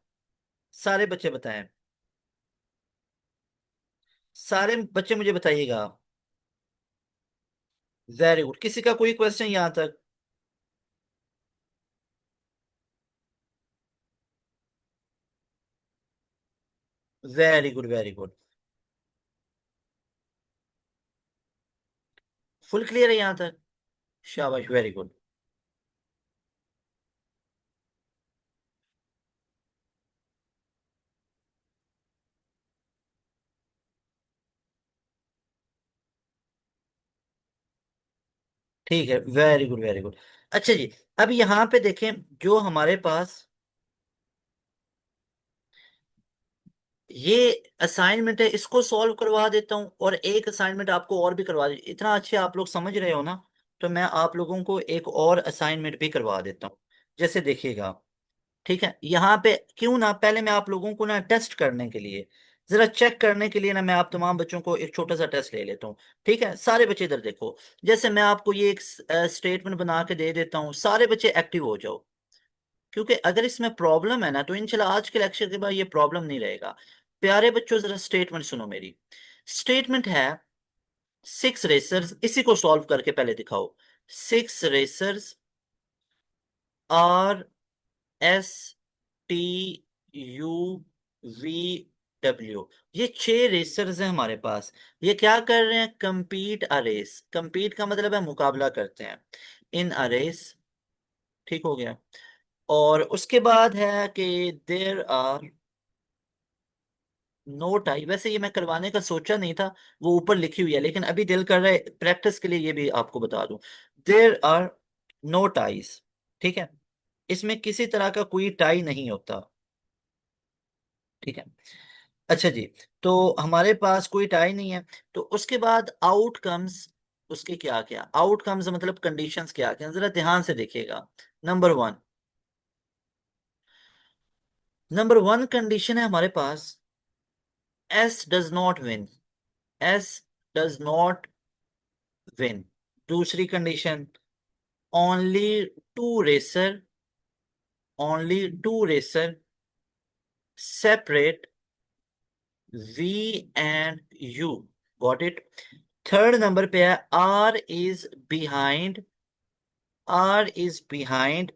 सारे बच्चे बताएं, सारे बच्चे मुझे बताइएगा। Very good. किसी का कोई क्वेश्चन यहां तक? Very good, very good. Full clear है यहां तक? शाबाश, वेरी गुड। ठीक है, वेरी गुड, वेरी गुड। अच्छा जी, अब यहां पे देखें, जो हमारे पास ये असाइनमेंट है इसको सॉल्व करवा देता हूँ, और एक असाइनमेंट आपको और भी करवा दे। इतना अच्छे आप लोग समझ रहे हो ना, तो मैं आप लोगों को एक और असाइनमेंट भी करवा देता हूँ। जैसे देखिएगा, ठीक है, यहाँ पे क्यों ना, पहले मैं आप लोगों को ना टेस्ट करने के लिए, जरा चेक करने के लिए ना, मैं आप तमाम बच्चों को एक छोटा सा टेस्ट ले लेता हूँ। ठीक है, सारे बच्चे इधर देखो। जैसे मैं आपको ये एक स्टेटमेंट बना के दे देता हूँ, सारे बच्चे एक्टिव हो जाओ, क्योंकि अगर इसमें प्रॉब्लम है ना तो इंशाल्लाह आज के लेक्चर के बाद ये प्रॉब्लम नहीं रहेगा। प्यारे बच्चों जरा स्टेटमेंट सुनो मेरी। स्टेटमेंट है, सिक्स रेसर्स, इसी को सॉल्व करके पहले दिखाओ। Six racers are S T U V W, ये छह रेसर्स हैं हमारे पास। ये क्या कर रहे हैं? कंपीट अ रेस। कंपीट का मतलब है मुकाबला करते हैं इन अ रेस। ठीक हो गया। और उसके बाद है कि देर आर नो टाई, वैसे ये मैं करवाने का सोचा नहीं था, वो ऊपर लिखी हुई है, लेकिन अभी दिल कर रहा है प्रैक्टिस के लिए ये भी आपको बता दूं। There are no ties. ठीक है, इसमें किसी तरह का कोई टाई नहीं होता। ठीक है, अच्छा जी। तो हमारे पास कोई टाई नहीं है। तो उसके बाद आउटकम्स, उसके क्या क्या आउटकम्स मतलब कंडीशंस क्या क्या, जरा ध्यान से देखिएगा। Number one, number one condition है हमारे पास, S does not win. S does not win. दूसरी condition, only two racer, only two racer separate V and U. Got it. Third number पे है, R is behind, R is behind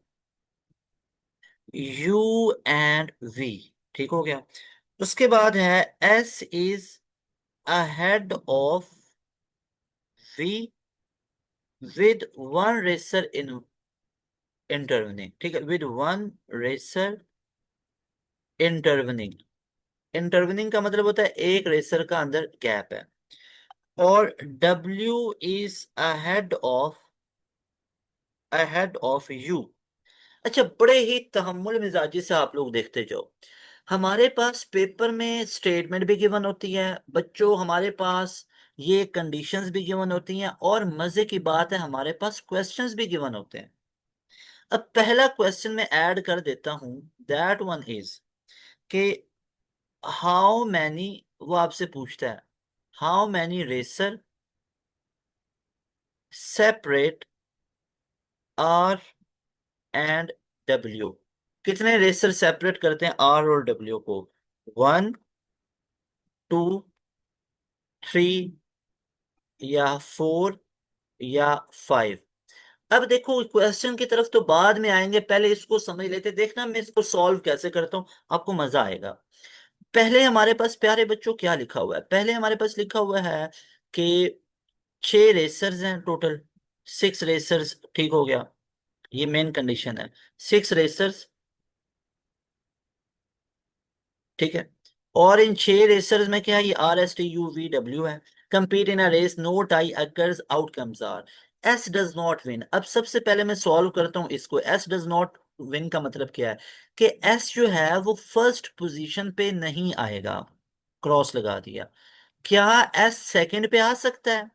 U and V. ठीक हो गया। उसके बाद है, S is ahead of V with one racer in intervening. ठीक है, विद वन रेसर इंटरवनिंग। इंटरवनिंग का मतलब होता है एक रेसर का अंदर गैप है। और W is ahead of you. अच्छा, बड़े ही तहम्मुल मिजाजी से आप लोग देखते जाओ। हमारे पास पेपर में स्टेटमेंट भी गिवन होती है बच्चों, हमारे पास ये कंडीशंस भी गिवन होती हैं, और मजे की बात है हमारे पास क्वेश्चंस भी गिवन होते हैं। अब पहला क्वेश्चन में ऐड कर देता हूं, दैट वन इज कि हाउ मैनी, वो आपसे पूछता है how many racer separate R and W. कितने रेसर सेपरेट करते हैं आर और डब्ल्यू को? वन, टू, थ्री, या फोर, या फाइव। अब देखो क्वेश्चन की तरफ तो बाद में आएंगे, पहले इसको समझ लेते। देखना मैं इसको सॉल्व कैसे करता हूं, आपको मजा आएगा। पहले हमारे पास प्यारे बच्चों क्या लिखा हुआ है? पहले हमारे पास लिखा हुआ है कि छह रेसर्स हैं टोटल, सिक्स रेसर्स। ठीक हो गया, ये मेन कंडीशन है, सिक्स रेसर्स। ठीक है, और इन छह रेसर्स में क्या है? ये R S T U V W है। Compete in a race, no tie occurs, outcomes are S does not win. अब सबसे पहले मैं सॉल्व करता हूं इसको। एस डज नॉट विन का मतलब क्या है? कि एस जो है वो फर्स्ट पोजीशन पे नहीं आएगा, क्रॉस लगा दिया। क्या एस सेकंड पे आ सकता है?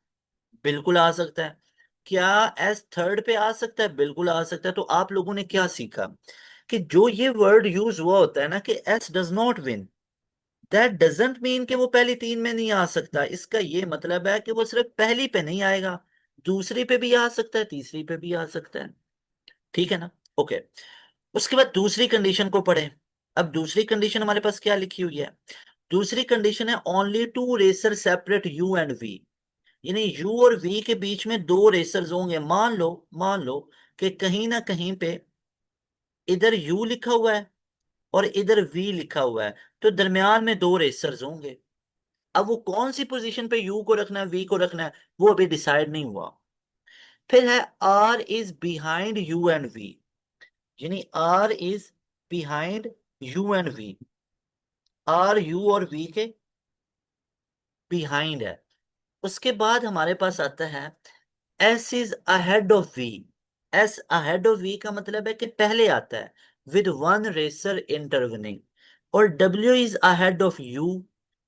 बिल्कुल आ सकता है। क्या एस थर्ड पे आ सकता है? बिल्कुल आ सकता है। तो आप लोगों ने क्या सीखा कि जो ये वर्ड यूज हुआ होता है ना कि S does not win, that doesn't mean कि वो पहली तीन में नहीं आ सकता। इसका ये मतलब है कि वो सिर्फ पहली पे नहीं आएगा, दूसरी पे भी आ सकता है, तीसरी पे भी आ सकता है। ठीक है ना? ओके। उसके बाद दूसरी कंडीशन को पढ़े। अब दूसरी कंडीशन हमारे पास क्या लिखी हुई है? दूसरी कंडीशन है, only two racer separate U and V. यानी यू और वी के बीच में दो रेसर्स होंगे। मान लो कि कहीं ना कहीं पे इधर यू लिखा हुआ है और इधर वी लिखा हुआ है, तो दरमियान में दो रेसर्स होंगे। अब वो कौन सी पोजीशन पे यू को रखना है, वी को रखना है, वो अभी डिसाइड नहीं हुआ। फिर है, R is behind U and V. यानी R is behind U and V, R U और वी के बिहाइंड है। उसके बाद हमारे पास आता है, S is ahead of V. S ahead of V का मतलब है कि पहले आता है, विद वन रेसर इंटरवनिंग। और W is ahead of U,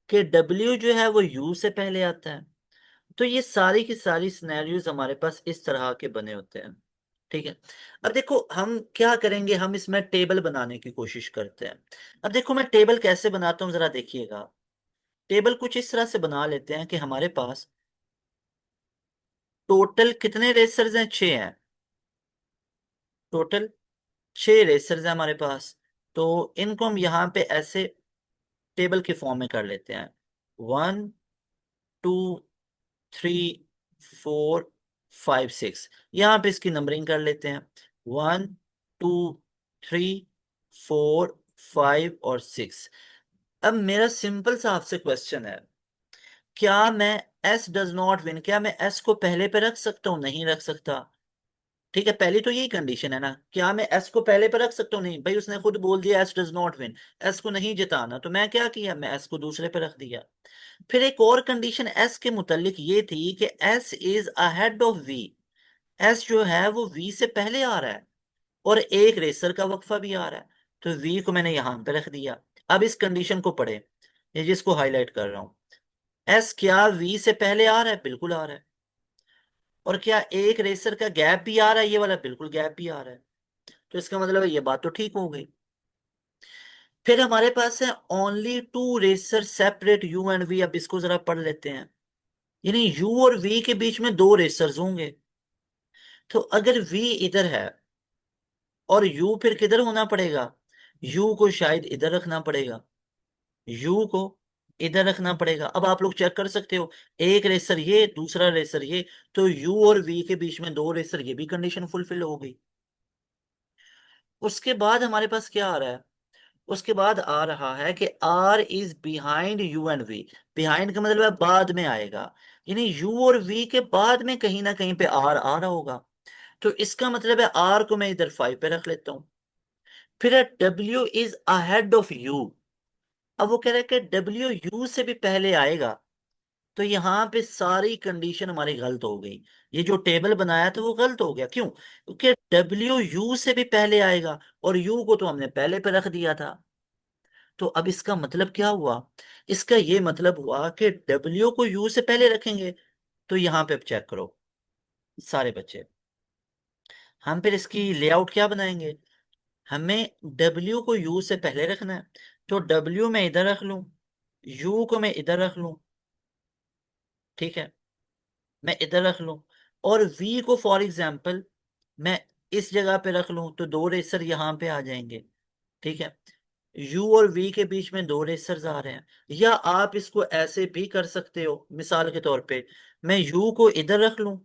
कि डब्ल्यू जो है वो यू से पहले आता है। तो ये सारी की सारी सिनेरियोज हमारे पास इस तरह के बने होते हैं। ठीक है। अब देखो हम क्या करेंगे, हम इसमें टेबल बनाने की कोशिश करते हैं। अब देखो मैं टेबल कैसे बनाता हूँ जरा देखिएगा। टेबल कुछ इस तरह से बना लेते हैं कि हमारे पास टोटल कितने रेसर्स हैं, 6 हैं। टोटल 6 रेसर्स हैं हमारे पास। तो इनको हम यहाँ पे ऐसे टेबल के फॉर्म में कर लेते हैं। 1 2 3 4 5 6। यहाँ पे इसकी नंबरिंग कर लेते हैं। 1 2 3 4 5 और 6। अब मेरा सिंपल सा आपसे क्वेश्चन है, क्या मैं एस डज नॉट विन, क्या मैं एस को पहले पे रख सकता हूं? नहीं रख सकता। ठीक है, पहली तो यही कंडीशन है ना, क्या मैं एस को पहले पे रख सकता हूँ? नहीं भाई, उसने खुद बोल दिया S does not win, S को नहीं जिताना, तो मैं क्या किया, मैं एस को दूसरे पे रख दिया। फिर एक और कंडीशन एस के मुतालिक ये थी कि S is ahead of V. S जो है वो वी से पहले आ रहा है और एक रेसर का वक्फा भी आ रहा है, तो वी को मैंने यहां पे रख दिया। अब इस कंडीशन को पढ़े, ये जिसको हाईलाइट कर रहा हूं। एस क्या वी से पहले आ रहा है? बिल्कुल आ रहा है। और क्या एक रेसर का गैप भी आ रहा है? ये वाला बिल्कुल गैप भी आ रहा है। तो इसका मतलब है ये बात तो ठीक हो गई। फिर हमारे पास है only two racer separate U and V. अब इसको जरा पढ़ लेते हैं। यानी यू और वी के बीच में दो रेसर्स होंगे। तो अगर वी इधर है और यू फिर किधर होना पड़ेगा? यू को शायद इधर रखना पड़ेगा, यू को इधर रखना पड़ेगा। अब आप लोग चेक कर सकते हो, एक रेसर ये, दूसरा रेसर ये, तो यू और वी के बीच में दो रेसर, ये भी कंडीशन फुलफिल हो गई। उसके बाद हमारे पास क्या आ रहा है? उसके बाद आ रहा है कि R is behind U and V. Behind का मतलब है बाद में आएगा, यानी यू और वी के बाद में कहीं ना कहीं पे आर आ रहा होगा। तो इसका मतलब है आर को मैं इधर 5 पे रख लेता हूं। फिर है W is ahead of you. अब वो कह रहा है कि डब्ल्यू यू से भी पहले आएगा। तो यहां पे सारी कंडीशन हमारी गलत हो गई। ये जो टेबल बनाया था वो गलत हो गया। क्यों? क्योंकि डब्ल्यू यू से भी पहले आएगा और यू को तो हमने पहले पे रख दिया था। तो अब इसका मतलब क्या हुआ? इसका ये मतलब हुआ कि डब्ल्यू को यू से पहले रखेंगे। तो यहां पे अब चेक करो सारे बच्चे, हम फिर इसकी लेआउट क्या बनाएंगे? हमें डब्ल्यू को यू से पहले रखना है, तो डब्ल्यू मैं इधर रख लूं, यू को मैं इधर रख लूं। ठीक है, मैं इधर रख लूं। और वी को फॉर एग्जाम्पल मैं इस जगह पे रख लूं, तो दो रेसर यहां पे आ जाएंगे। ठीक है, यू और वी के बीच में दो रेसर्स आ रहे हैं। या आप इसको ऐसे भी कर सकते हो, मिसाल के तौर पे मैं यू को इधर रख लूं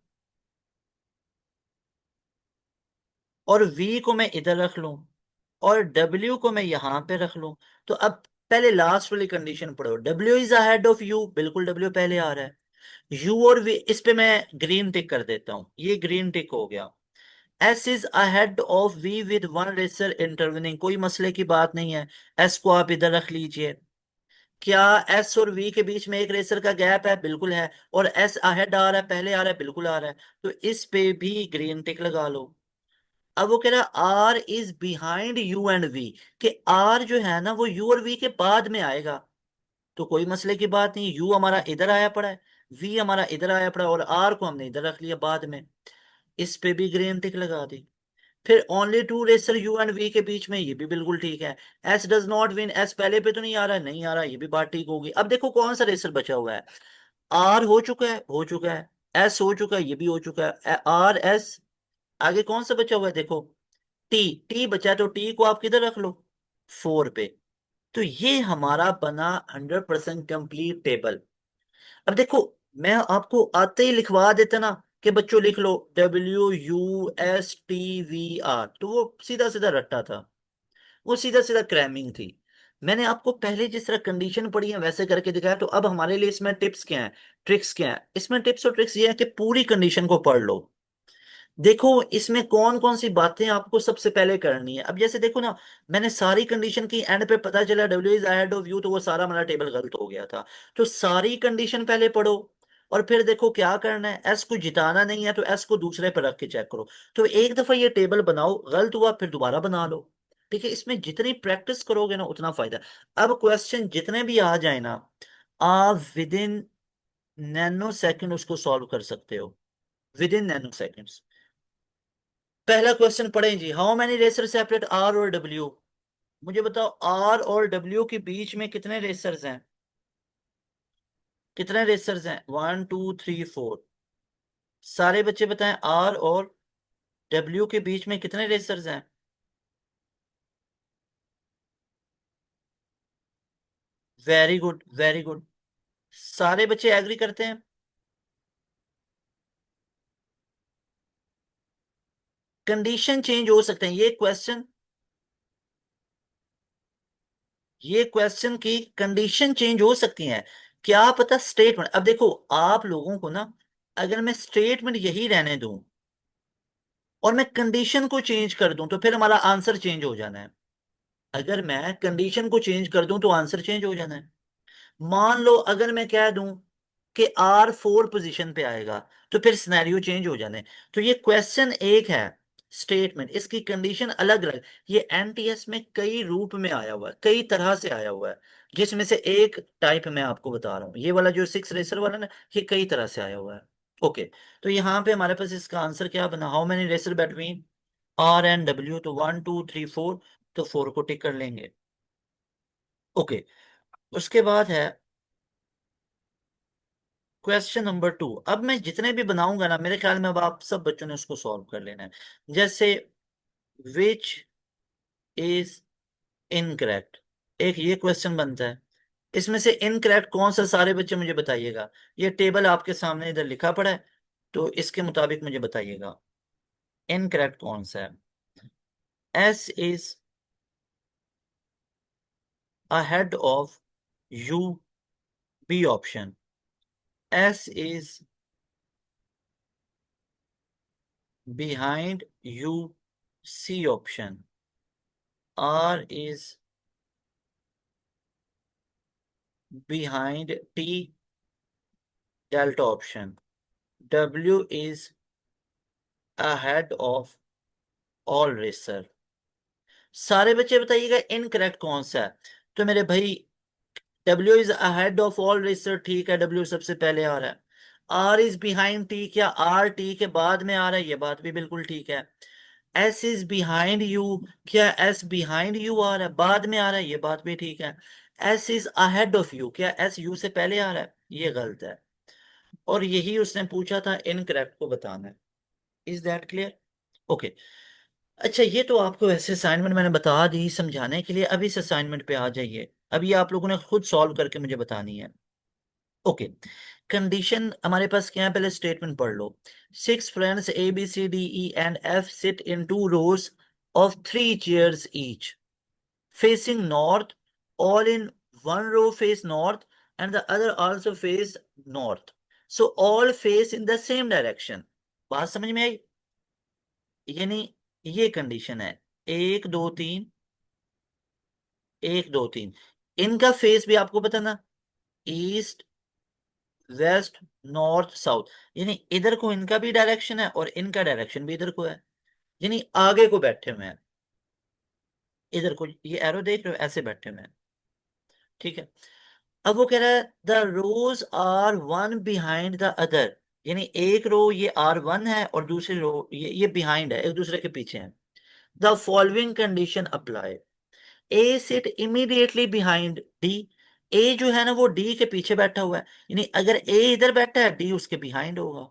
और वी को मैं इधर रख लूं और डब्ल्यू को मैं यहां पे रख लूं। तो अब पहले लास्ट वाली कंडीशन पढ़ो, W is ahead of you, बिल्कुल डब्ल्यू पहले आ रहा है। यू और वी, इस पे मैं ग्रीन टिक कर देता हूं, ये ग्रीन टिक हो गया। S is ahead of V with one racer intervening, कोई मसले की बात नहीं है। एस को आप इधर रख लीजिए। क्या एस और वी के बीच में एक रेसर का गैप है? बिल्कुल है। और एस अहेड आ रहा है, पहले आ रहा है? बिल्कुल आ रहा है। तो इस पे भी ग्रीन टिक लगा लो। अब वो कह रहा है R is behind U and V, कि आर जो है ना वो यू और वी के बाद में आएगा। तो कोई मसले की बात नहीं, यू हमारा इधर आया पड़ा है, वी हमारा इधर आया पड़ा है, और आर को हमने इधर रख लिया बाद में। इस पे भी ग्रीन टिक लगा दी। फिर only two racer U and V के बीच में, ये भी बिल्कुल ठीक है। S does not win, S पहले पे तो नहीं आ रहा है? नहीं आ रहा, ये भी बात ठीक होगी। अब देखो कौन सा रेसर बचा हुआ है। आर हो चुका है, हो चुका है। एस हो चुका है, ये भी हो चुका है। आर एस, आगे कौन सा बचा हुआ है देखो, टी। टी बचा है, तो टी को आप किधर रख लो? 4 पे। तो ये हमारा बना 100% कंप्लीट टेबल। अब देखो मैं आपको आते ही लिखवा देता ना कि बच्चों लिख लो WUSTVR, तो वो सीधा सीधा रट्टा था, वो सीधा सीधा क्रैमिंग थी। मैंने आपको पहले जिस तरह कंडीशन पढ़ी है वैसे करके दिखाया। तो अब हमारे लिए इसमें टिप्स क्या है, ट्रिक्स क्या है? इसमें टिप्स और ट्रिक्स ये है कि पूरी कंडीशन को पढ़ लो। देखो इसमें कौन कौन सी बातें आपको सबसे पहले करनी है। अब जैसे देखो ना, मैंने सारी कंडीशन की, एंड पे पता चला W is ahead of you, तो वो सारा हमारा टेबल गलत हो गया था। तो सारी कंडीशन पहले पढ़ो और फिर देखो क्या करना है। एस को जिताना नहीं है तो एस को दूसरे पर रख के चेक करो। तो एक दफा ये टेबल बनाओ, गलत हुआ फिर दोबारा बना लो। ठीक है, इसमें जितनी प्रैक्टिस करोगे ना उतना फायदा। अब क्वेश्चन जितने भी आ जाए ना, आप विद इन नैनो सेकंड उसको सॉल्व कर सकते हो, विद इन नैनो सेकंड्स। पहला क्वेश्चन पढ़ें जी। How many racer separate R और डब्ल्यू? मुझे बताओ, आर और डब्ल्यू के बीच में कितने रेसर्स हैं? कितने रेसर्स हैं? 1 2 3 4। सारे बच्चे बताएं, आर और डब्ल्यू के बीच में कितने रेसर्स हैं? Very good, very good. सारे बच्चे एग्री करते हैं। कंडीशन चेंज हो सकते हैं, ये क्वेश्चन की कंडीशन चेंज हो सकती है। क्या पता स्टेटमेंट, अब देखो आप लोगों को ना, अगर मैं स्टेटमेंट यही रहने दूं और मैं कंडीशन को चेंज कर दूं तो फिर हमारा आंसर चेंज हो जाना है। अगर मैं कंडीशन को चेंज कर दूं तो आंसर चेंज हो जाना है। मान लो अगर मैं कह दूं कि आर 4 पोजीशन पे आएगा, तो फिर सिनेरियो चेंज हो जाने। तो ये क्वेश्चन एक है, स्टेटमेंट, इसकी कंडीशन अलग अलग। ये एनटीएस में कई रूप में आया हुआ है, कई तरह से आया हुआ है, जिसमें से एक टाइप मैं आपको बता रहा हूँ। ये वाला जो 6 रेसर वाला ना, ये कई तरह से आया हुआ है। ओके, तो यहाँ पे हमारे पास इसका आंसर क्या बना? How many racer between R and W? तो 1 2 3 4, तो 4 को टिक कर लेंगे। ओके, उसके बाद है क्वेश्चन नंबर 2। अब मैं जितने भी बनाऊंगा ना, मेरे ख्याल में अब आप सब बच्चों ने उसको सॉल्व कर लेना है। जैसे विच इज इनकरेक्ट, एक ये क्वेश्चन बनता है। इसमें से इनकरेक्ट कौन सा, सारे बच्चे मुझे बताइएगा। ये टेबल आपके सामने इधर लिखा पड़ा है, तो इसके मुताबिक मुझे बताइएगा इनकरेक्ट कौन सा है। S is ahead of U, B option. S is behind U, C option. R is behind T, delta option. W is ahead of all racer। सारे बच्चे बताइएगा इनकरेक्ट कौन सा है। तो मेरे भाई, W is ahead of all racer, ठीक है, W सबसे पहले आ रहा है। R इज बिहाइंड T, क्या R T के बाद में आ रहा है? ये बात भी बिल्कुल ठीक है। S इज बिहाइंड U, क्या S बिहाइंड U आ रहा है, बाद में आ रहा है? ये बात भी ठीक है। S is ahead of U, क्या S U से पहले आ रहा है? ये गलत है। और यही उसने पूछा था, इनकरेक्ट को बताना है। Is that clear? ओके। अच्छा, ये तो आपको वैसे असाइनमेंट मैंने बता दी समझाने के लिए। अब इस असाइनमेंट पे आ जाइए। अब ये आप लोगों ने खुद सॉल्व करके मुझे बतानी है। ओके, कंडीशन हमारे पास क्या है, पहले स्टेटमेंट पढ़ लो। 6 friends ABCDE and F sit in 2 rows of 3 chairs each, facing north. All in one row face north and the other also face north, so all face in the same direction। बात समझ में आई? यानी ये condition है, 1 2 3, 1 2 3। इनका face भी आपको पता ना, ईस्ट वेस्ट नॉर्थ साउथ। यानी इधर को इनका भी डायरेक्शन है और इनका डायरेक्शन भी इधर को है। यानी आगे को बैठे हुए हैं, इधर को ये एरो देख रहे हो, ऐसे बैठे हुए हैं। ठीक है। अब वो कह रहा है the rows are one behind the other. यानी एक रो ये R1 है और दूसरी रो ये बिहाइंड है, एक दूसरे के पीछे है। The following condition apply. A sit immediately behind D. A जो है ना वो डी के पीछे बैठा हुआ है, यानी अगर ए इधर बैठा है, डी उसके बिहाइंड होगा।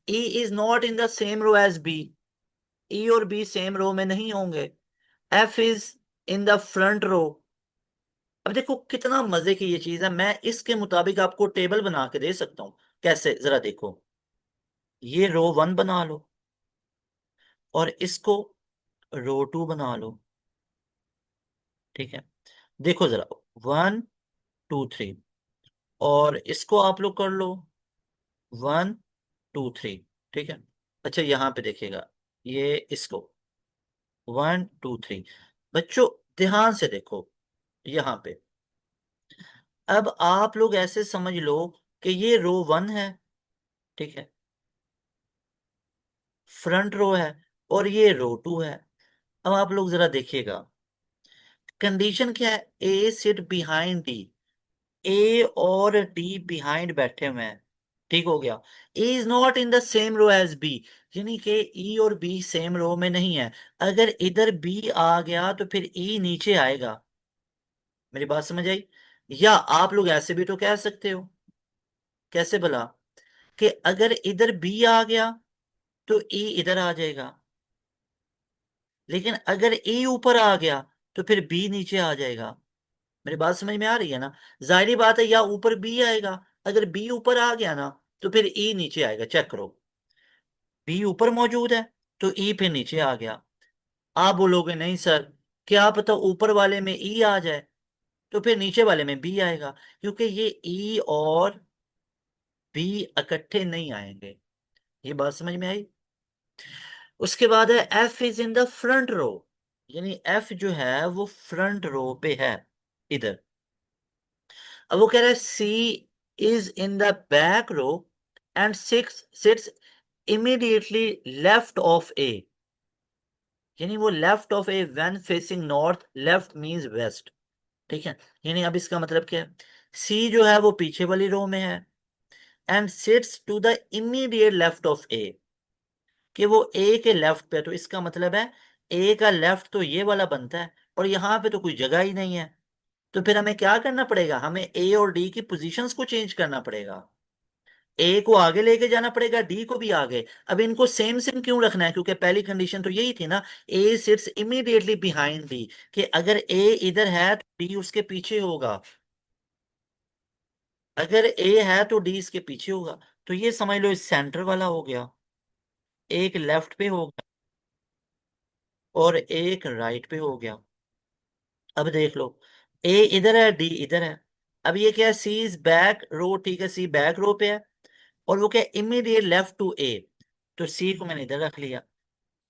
E is not in the same row as B. E और बी सेम रो में नहीं होंगे। F is in the front row. अब देखो कितना मजे की ये चीज है, मैं इसके मुताबिक आपको टेबल बना के दे सकता हूं। कैसे, जरा देखो। ये रो 1 बना लो और इसको रो 2 बना लो। ठीक है, देखो जरा, 1 2 3, और इसको आप लोग कर लो 1 2 3। ठीक है। अच्छा, यहां पे देखिएगा, ये इसको 1 2 3। बच्चों ध्यान से देखो यहां पे। अब आप लोग ऐसे समझ लो कि ये रो 1 है, ठीक है, फ्रंट रो है, और ये रो 2 है। अब आप लोग जरा देखिएगा, कंडीशन क्या है, A sit behind D. A और डी बिहाइंड बैठे हुए हैं। ठीक हो गया। A is not in the same row as B, यानी कि ई और बी सेम रो में नहीं है। अगर इधर बी आ गया तो फिर ई नीचे आएगा। मेरी बात समझ आई? या आप लोग ऐसे भी तो कह सकते हो, कैसे भला, कि अगर इधर बी आ गया तो ई इधर आ जाएगा, लेकिन अगर ए ऊपर आ गया तो फिर बी नीचे आ जाएगा। मेरी बात समझ में आ रही है ना? जाहिर बात है, या ऊपर बी आएगा, अगर बी ऊपर आ गया ना तो फिर ई नीचे आएगा। चेक करो, बी ऊपर मौजूद है तो ई फिर नीचे आ गया। आप बोलोगे नहीं सर, क्या पता ऊपर वाले में ई आ जाए तो फिर नीचे वाले में बी आएगा, क्योंकि ये ई और बी इकट्ठे नहीं आएंगे। ये बात समझ में आई? उसके बाद है F is in the front row, यानी एफ जो है वो फ्रंट रो पे है इधर। अब वो कह रहा है C is in the back row and six sits immediately left of A, यानी वो left of A when facing north, left means west. ठीक है, यानी अब इसका मतलब क्या है? सी जो है वो पीछे वाली रो में है and sits to the immediate left of A, कि वो ए के लेफ्ट पे है। तो इसका मतलब है ए का लेफ्ट तो ये वाला बनता है, और यहाँ पे तो कोई जगह ही नहीं है। तो फिर हमें क्या करना पड़ेगा? हमें ए और डी की पोजीशंस को चेंज करना पड़ेगा। ए को आगे लेके जाना पड़ेगा, डी को भी आगे। अब इनको सेम सेम क्यों रखना है? क्योंकि पहली कंडीशन तो यही थी ना, ए सिट्स इमीडिएटली बिहाइंड डी, कि अगर ए इधर है तो डी उसके पीछे होगा, अगर ए है तो डी इसके पीछे होगा। तो ये समझ लो इस सेंटर वाला हो गया, एक लेफ्ट पे हो गया और एक राइट पे हो गया। अब देख लो, ए इधर है, डी इधर है। अब ये क्या है? सी इज बैक रो, ठीक है, सी बैक रो पे है, और वो क्या, इमीडिएट लेफ्ट टू ए। तो सी को मैंने इधर रख लिया।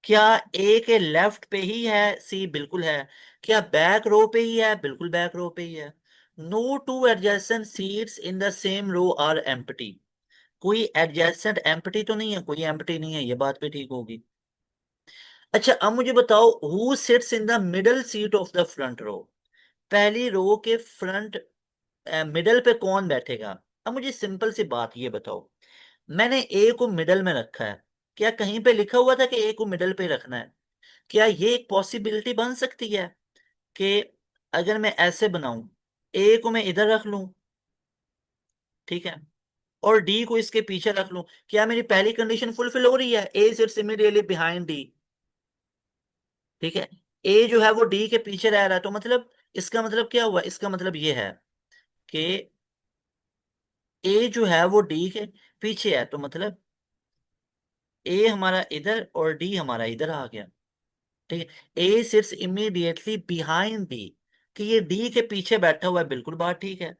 क्या ए के लेफ्ट पे ही है सी? बिल्कुल है। क्या बैक रो पे ही है? बिल्कुल बैक रो पे ही है। No two adjacent seats in the same row are empty, कोई एडजेसेंट एम्प्टी तो नहीं है, कोई एम्प्टी नहीं है, ये बात भी ठीक होगी। अच्छा अब मुझे बताओ, who sits in the middle seat of the front row, पहली रो के फ्रंट मिडल पे कौन बैठेगा? अब मुझे सिंपल सी बात ये बताओ, मैंने ए को मिडल में रखा है, क्या कहीं पे लिखा हुआ था कि ए को मिडल पे रखना है? क्या ये एक पॉसिबिलिटी बन सकती है कि अगर मैं ऐसे बनाऊं, ए को मैं इधर रख लूं, ठीक है, और डी को इसके पीछे रख लूं, क्या मेरी पहली कंडीशन फुलफिल हो रही है? ए सिट्स इमीडिएटली बिहाइंड डी, ठीक है, ए जो है वो डी के पीछे रह रहा है। तो मतलब इसका मतलब क्या हुआ? इसका मतलब ये है कि ए जो है वो डी के पीछे है, तो मतलब ए हमारा इधर और डी हमारा इधर आ गया। ठीक है, ए सिट्स इमीडिएटली बिहाइंड डी, कि ये डी के पीछे बैठा हुआ है, बिल्कुल बात ठीक है।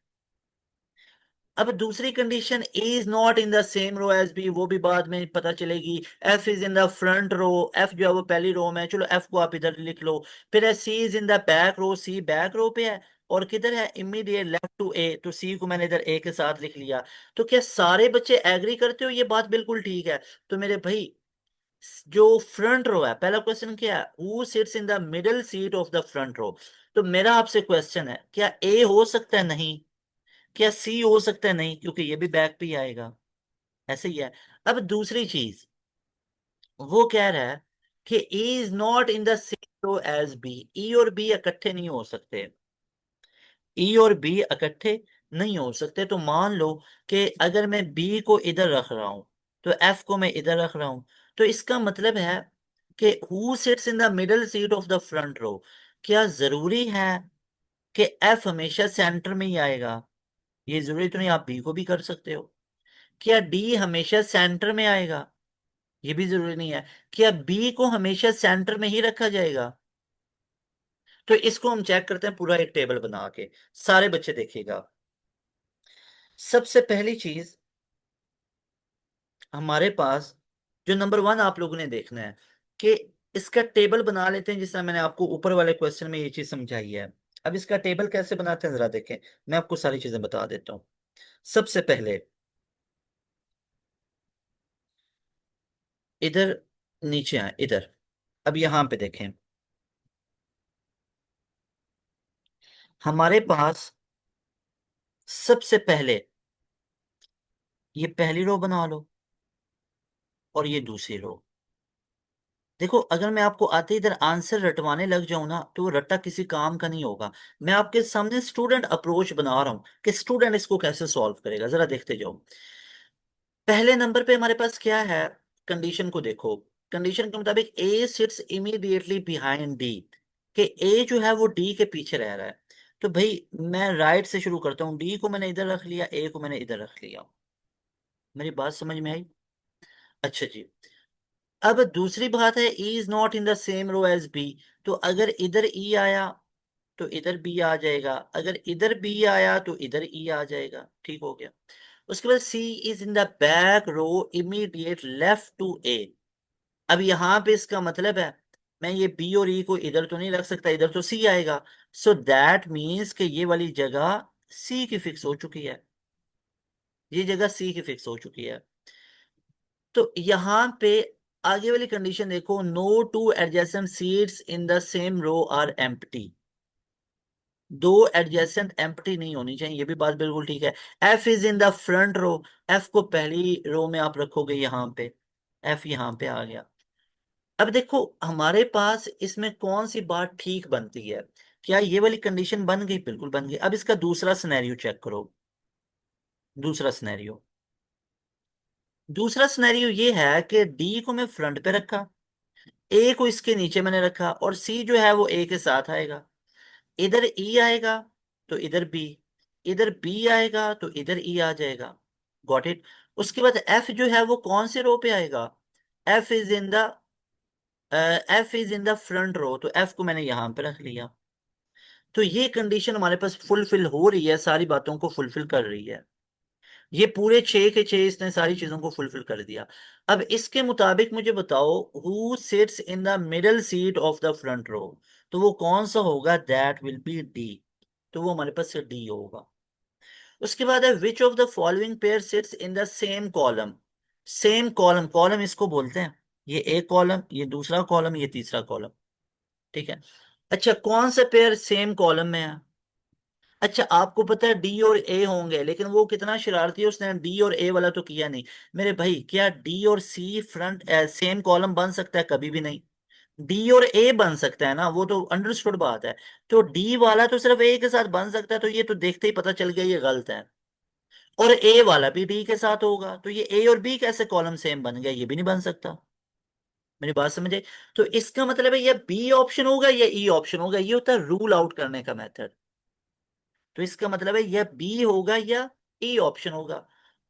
अब दूसरी condition, E is not in the same row as B, वो भी बाद में पता चलेगी। F is in the front row, F जो है वो पहली रो में है, चलो एफ को आप इधर लिख लो। फिर है C is in the back row, C back row पे है, और किधर है? इमीडिएट लेफ्ट टू ए, तो सी को मैंने इधर ए के साथ लिख लिया। तो क्या सारे बच्चे एग्री करते हो ये बात बिल्कुल ठीक है? तो मेरे भाई, जो फ्रंट रो है, पहला क्वेश्चन क्या है? Who sits in the middle seat of the front row. तो मेरा आपसे क्वेश्चन है, क्या ए हो सकता है? नहीं। क्या सी हो सकता है? नहीं, क्योंकि ये भी बैक पे ही आएगा। ऐसे ही है। अब दूसरी चीज, वो कह रहा है कि A is not in the same row as B, E और बी इकट्ठे नहीं हो सकते। ई और बी इकट्ठे नहीं हो सकते। तो मान लो कि अगर मैं बी को इधर रख रहा हूं, तो एफ को मैं इधर रख रहा हूं, तो इसका मतलब है कि who sits in the middle seat of the front row, क्या जरूरी है कि एफ हमेशा सेंटर में ही आएगा? ये जरूरी तो नहीं, आप बी को भी कर सकते हो। क्या डी हमेशा सेंटर में आएगा? ये भी जरूरी नहीं है। क्या बी को हमेशा सेंटर में ही रखा जाएगा? तो इसको हम चेक करते हैं पूरा एक टेबल बना के, सारे बच्चे देखिएगा। सबसे पहली चीज हमारे पास, जो नंबर वन आप लोगों ने देखना है, कि इसका टेबल बना लेते हैं, जिससे मैंने आपको ऊपर वाले क्वेश्चन में ये चीज समझाई है। अब इसका टेबल कैसे बनाते हैं जरा देखें, मैं आपको सारी चीजें बता देता हूँ। सबसे पहले इधर नीचे आए, इधर। अब यहां पे देखें, हमारे पास सबसे पहले ये पहली रो बना लो और ये दूसरी रो। देखो, अगर मैं आपको आते इधर आंसर रटवाने लग जाऊं ना, तो वो रट्टा किसी काम का नहीं होगा। मैं आपके सामने स्टूडेंट अप्रोच बना रहा हूं कि स्टूडेंट इसको कैसे सॉल्व करेगा, जरा देखते जाओ। पहले नंबर पे हमारे पास क्या है, कंडीशन को देखो। कंडीशन के मुताबिक ए सिट्स इमीडिएटली बिहाइंड डी, कि ए जो है वो डी के पीछे रह रहा है। तो भाई मैं राइट से शुरू करता हूँ, डी को मैंने इधर रख लिया, ए को मैंने इधर रख लिया। मेरी बात समझ में आई? अच्छा जी। अब दूसरी बात है, E is not in the same row as B. तो अगर इधर ई आया तो इधर बी आ जाएगा, अगर इधर बी आया तो इधर ई आ जाएगा। ठीक हो गया। उसके बाद C is in the back row immediate left to A. अब यहां पे इसका मतलब है, मैं ये बी और ई को इधर तो नहीं रख सकता, इधर तो सी आएगा। सो दैट मीन्स कि ये वाली जगह सी की फिक्स हो चुकी है, ये जगह सी की फिक्स हो चुकी है। तो यहां पे आगे वाली कंडीशन देखो, no two adjacent seats in the same row are empty. दो एडजेसेंट एम्प्टी नहीं होनी चाहिए, ये भी बात बिल्कुल ठीक है। F is in the front row, F को पहली रो में आप रखोगे यहां पे, एफ यहां पे आ गया। अब देखो हमारे पास इसमें कौन सी बात ठीक बनती है। क्या ये वाली कंडीशन बन गई? बिल्कुल बन गई। अब इसका दूसरा सिनेरियो चेक करो। दूसरा सिनेरियो, दूसरा सिनेरियो ये है कि डी को मैं फ्रंट पे रखा, ए को इसके नीचे मैंने रखा, और सी जो है वो ए के साथ आएगा। इधर ई आएगा तो इधर बी, इधर बी आएगा तो इधर ई आ जाएगा। Got it. उसके बाद एफ जो है वो कौन से रो पे आएगा? F is in the F is in the front row, तो एफ को मैंने यहां पे रख लिया। तो ये कंडीशन हमारे पास फुलफिल हो रही है, सारी बातों को फुलफिल कर रही है। ये पूरे छह के छह इसने सारी चीजों को फुलफिल कर दिया। अब इसके मुताबिक मुझे बताओ, who sits in the middle seat of the front row. तो वो कौन सा होगा? That will be D. तो वो हमारे पास डी होगा। उसके बाद है, which of the following pair sits in the same column. Same column, column इसको बोलते हैं, ये एक कॉलम, ये दूसरा कॉलम, ये तीसरा कॉलम। ठीक है। अच्छा, कौन सा पेयर सेम कॉलम में है? अच्छा, आपको पता है डी और ए होंगे, लेकिन वो कितना शरारती है, उसने डी और ए वाला तो किया नहीं। मेरे भाई, क्या डी और सी फ्रंट सेम कॉलम बन सकता है? कभी भी नहीं। डी और ए बन सकता है ना, वो तो अंडरस्टूड बात है। तो डी वाला तो सिर्फ ए के साथ बन सकता है, तो ये तो देखते ही पता चल गया ये गलत है। और ए वाला भी डी के साथ होगा, तो ये ए और बी कैसे कॉलम सेम बन गया? ये भी नहीं बन सकता। मेरी बात समझे? तो इसका मतलब है ये बी ऑप्शन होगा या ई ऑप्शन होगा, ये होता है रूल आउट करने का मेथड। तो इसका मतलब है यह बी होगा या ई ऑप्शन होगा।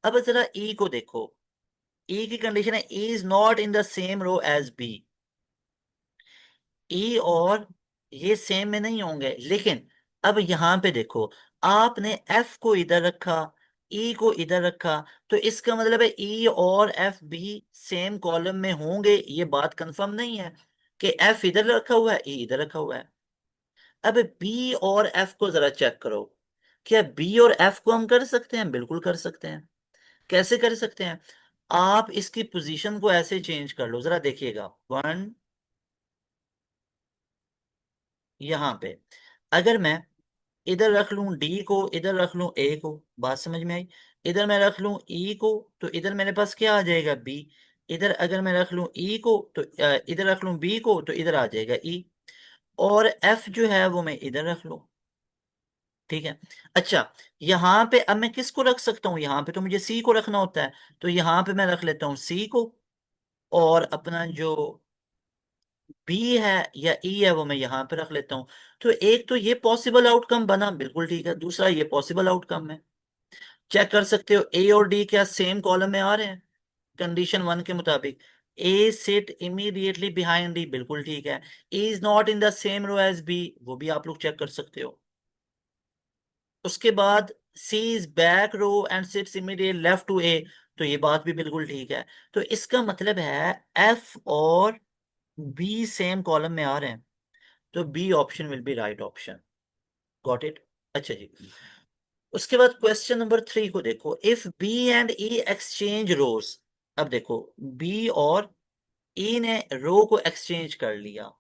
अब जरा ई को देखो। ई की कंडीशन है, E is not in the same row as B. E और ये सेम में नहीं होंगे, लेकिन अब यहां पे देखो, आपने एफ को इधर रखा, ई को इधर रखा, तो इसका मतलब है ई और एफ भी सेम कॉलम में होंगे। ये बात कंफर्म नहीं है कि एफ इधर रखा हुआ है, ई इधर रखा हुआ है। अब बी और एफ को जरा चेक करो। क्या बी और एफ को हम कर सकते हैं? बिल्कुल कर सकते हैं। कैसे कर सकते हैं? आप इसकी पोजीशन को ऐसे चेंज कर लो, जरा देखिएगा। वन, यहां पे अगर मैं इधर रख लूं डी को, इधर रख लूं ए को, बात समझ में आई? इधर मैं रख लूं ई को, तो इधर मेरे पास क्या आ जाएगा? बी। इधर अगर मैं रख लूं ई को तो इधर रख लूं बी को, तो इधर आ जाएगा ई। और एफ जो है वो मैं इधर रख लूं। ठीक है। अच्छा, यहां पे अब मैं किसको रख सकता हूँ? यहां पे तो मुझे सी को रखना होता है, तो यहां पे मैं रख लेता हूँ सी को। और अपना जो बी है या ई है वो मैं यहां पे रख लेता हूँ। तो एक तो ये पॉसिबल आउटकम बना, बिल्कुल ठीक है। दूसरा ये पॉसिबल आउटकम है। चेक कर सकते हो ए और डी क्या सेम कॉलम में आ रहे हैं? कंडीशन वन के मुताबिक A sit immediately behind D, बिल्कुल ठीक है। A is not in the same row as B, वो भी आप लोग चेक कर सकते हो। उसके बाद C is back row and sits immediate left to A, तो ये बात भी बिल्कुल ठीक है। तो इसका मतलब है एफ और बी सेम कॉलम में आ रहे हैं, तो B option will be right option. Got it. अच्छा जी। उसके बाद क्वेश्चन नंबर थ्री को देखो, if B and E exchange rows. अब देखो, बी और ई ने रो को एक्सचेंज कर लिया,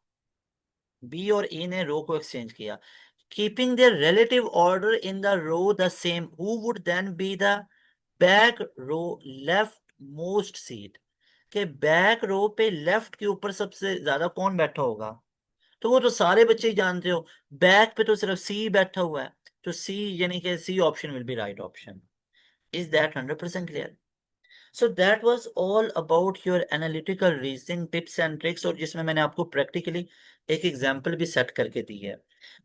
बी और ई ने रो को एक्सचेंज किया। Keeping their relative order in the row the same, who would then be the back row left most seat, के बैक रो पे लेफ्ट के ऊपर सबसे ज्यादा कौन बैठा होगा? तो वो तो सारे बच्चे ही जानते हो, बैक पे तो सिर्फ सी बैठा हुआ है, तो सी यानी कि C option will be right option. Is that 100% clear? So that was all about your analytical reasoning tips and tricks, और जिसमें मैंने आपको प्रैक्टिकली एक एग्जांपल भी सेट करके दी है।